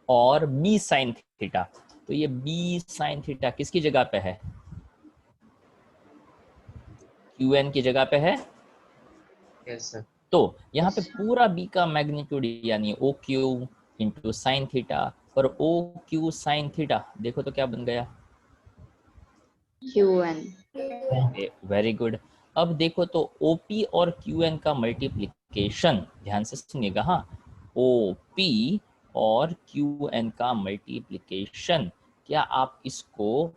और बी साइन थीटा, तो ये बी साइन थीटा किसकी जगह पे है? क्यू एन की जगह पे है। Yes, sir. तो यहाँ पे पूरा बी का मैग्नीट्यूड यानी O Q into sine theta, और ओ क्यू साइन थीटा देखो तो क्या बन गया? QN. Very good. अब देखो तो OP और QN का मल्टीप्लिकेशन, ध्यान से सुनिएगा, हाँ, OP और QN का मल्टीप्लिकेशन, क्या आप इसको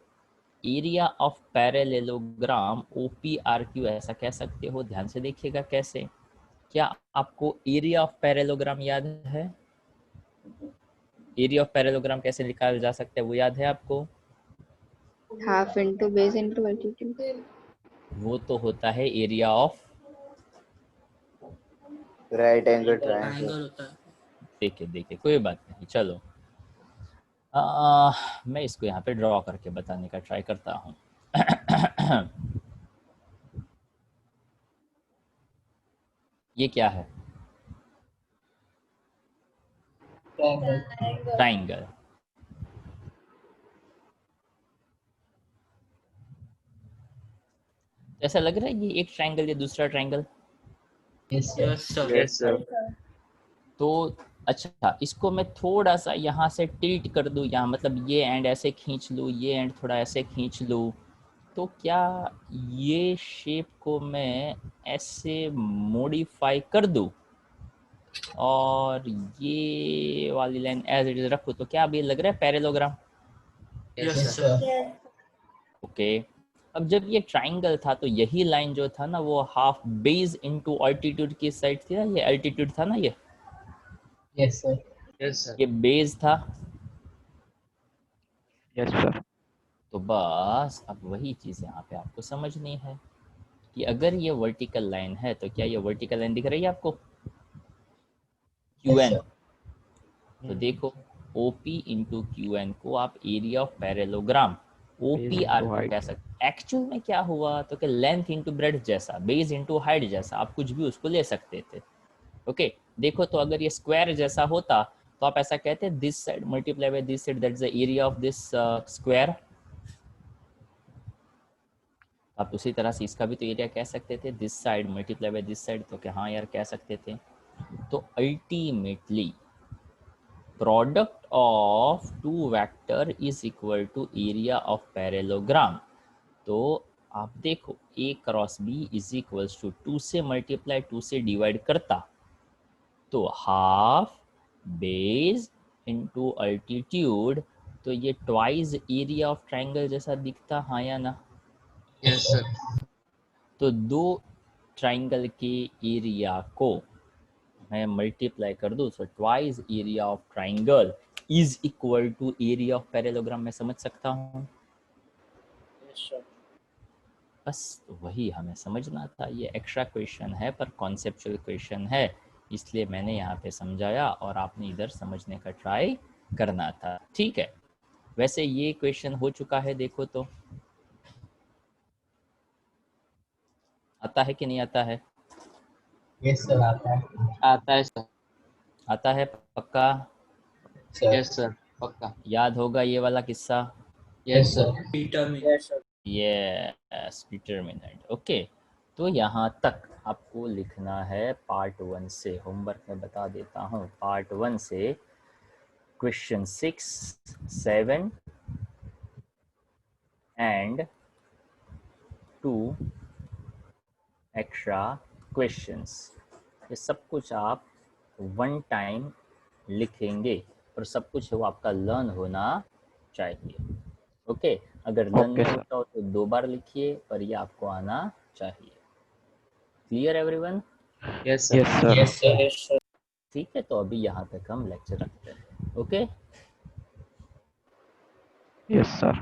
एरिया ऑफ पैरेलेलोग्राम OPRQ ऐसा कह सकते हो? ध्यान से देखिएगा कैसे, क्या आपको एरिया ऑफ पैरेललोग्राम याद है? एरिया ऑफ पैरेललोग्राम कैसे निकाला जा सकता है वो याद है आपको? Half into base into altitude. वो तो होता है area of, right angle triangle triangle. होता है। देखिए कोई बात नहीं, चलो मैं इसको यहाँ पे ड्रॉ करके बताने का ट्राई करता हूँ। ये क्या है? ट्राइंगल। ऐसा लग रहा है ये एक ट्राइंगल ये दूसरा triangle. Yes sir. Yes sir. तो अच्छा, इसको मैं थोड़ा सा यहाँ से टिल्ट कर दूँ, यहाँ मतलब ये एंड ऐसे खींच लूँ, ये एंड थोड़ा ऐसे खींच लूँ, तो क्या ये शेप को मैं ऐसे मॉडिफाई कर दूँ और ये वाली लाइन एज इट इज रखूँ, तो क्या अब ये लग रहा है पैरेललोग्राम? Yes sir. ओके, अब जब ये ट्राइंगल था तो यही लाइन जो था ना वो हाफ बेस इनटू अल्टीट्यूड की साइड थी ना, ये अल्टीट्यूड था ना, ये यस सर। Yes sir. ये बेस था। Yes sir. तो बस अब वही चीज़ यहाँ पे आपको समझनी है कि अगर ये वर्टिकल लाइन है तो क्या ये वर्टिकल लाइन दिख रही है आपको? QN। तो देखो OP इंटू QN को आप एरिया ऑफ पैरेललोग्राम OPR को कह सकते। एक्चुअल में क्या हुआ तो कि लेंथ इंटू ब्रेड्थ जैसा, बेस इंटू हाइट जैसा, आप कुछ भी उसको ले सकते थे। ओके देखो, तो अगर ये स्क्वायर जैसा होता तो आप ऐसा कहते हैं this side multiply by this side, that is the area of this square. आप उसी तरह से इसका भी तो एरिया कह सकते थे, this side multiply by this side, तो क्या हाँ यार कह सकते थे। तो ultimately product of two vector is equal to area of parallelogram. तो आप देखो A cross B is equals to 2 से मल्टीप्लाई 2 से डिवाइड करता तो हाफ बेस इंटू अल्टीट्यूड, तो ये ट्वाइस एरिया ऑफ ट्राइंगल जैसा दिखता, हाँ या ना? Yes sir. तो दो ट्राइंगल के एरिया को मैं मल्टीप्लाई कर दूँ तो twice area of triangle is equal to area of parallelogram, मैं समझ सकता हूँ। बस तो वही हमें समझना था। ये एक्स्ट्रा क्वेश्चन है पर कॉन्सेप्चुअल क्वेश्चन है, इसलिए मैंने यहाँ पे समझाया और आपने इधर समझने का ट्राई करना था, ठीक है। वैसे ये क्वेश्चन हो चुका है, देखो तो आता है कि नहीं आता है? यस सर आता है। आता है सर। आता है पक्का? यस सर पक्का। याद होगा ये वाला किस्सा? Yes sir. Determinant. Yes determinant. Okay, तो यहाँ तक आपको लिखना है पार्ट 1 से। होमवर्क में बता देता हूँ, पार्ट 1 से क्वेश्चन 6, 7 एंड 2 एक्स्ट्रा क्वेश्चंस, ये सब कुछ आप 1 टाइम लिखेंगे और सब कुछ वो आपका लर्न होना चाहिए। ओके, अगर लर्न नहीं होता हो तो 2 बार लिखिए, पर ये आपको आना चाहिए। Clear everyone? Yes sir. Yes sir. ठीक है, तो अभी यहाँ तक हम लेक्चर रखते हैं। Okay yes sir.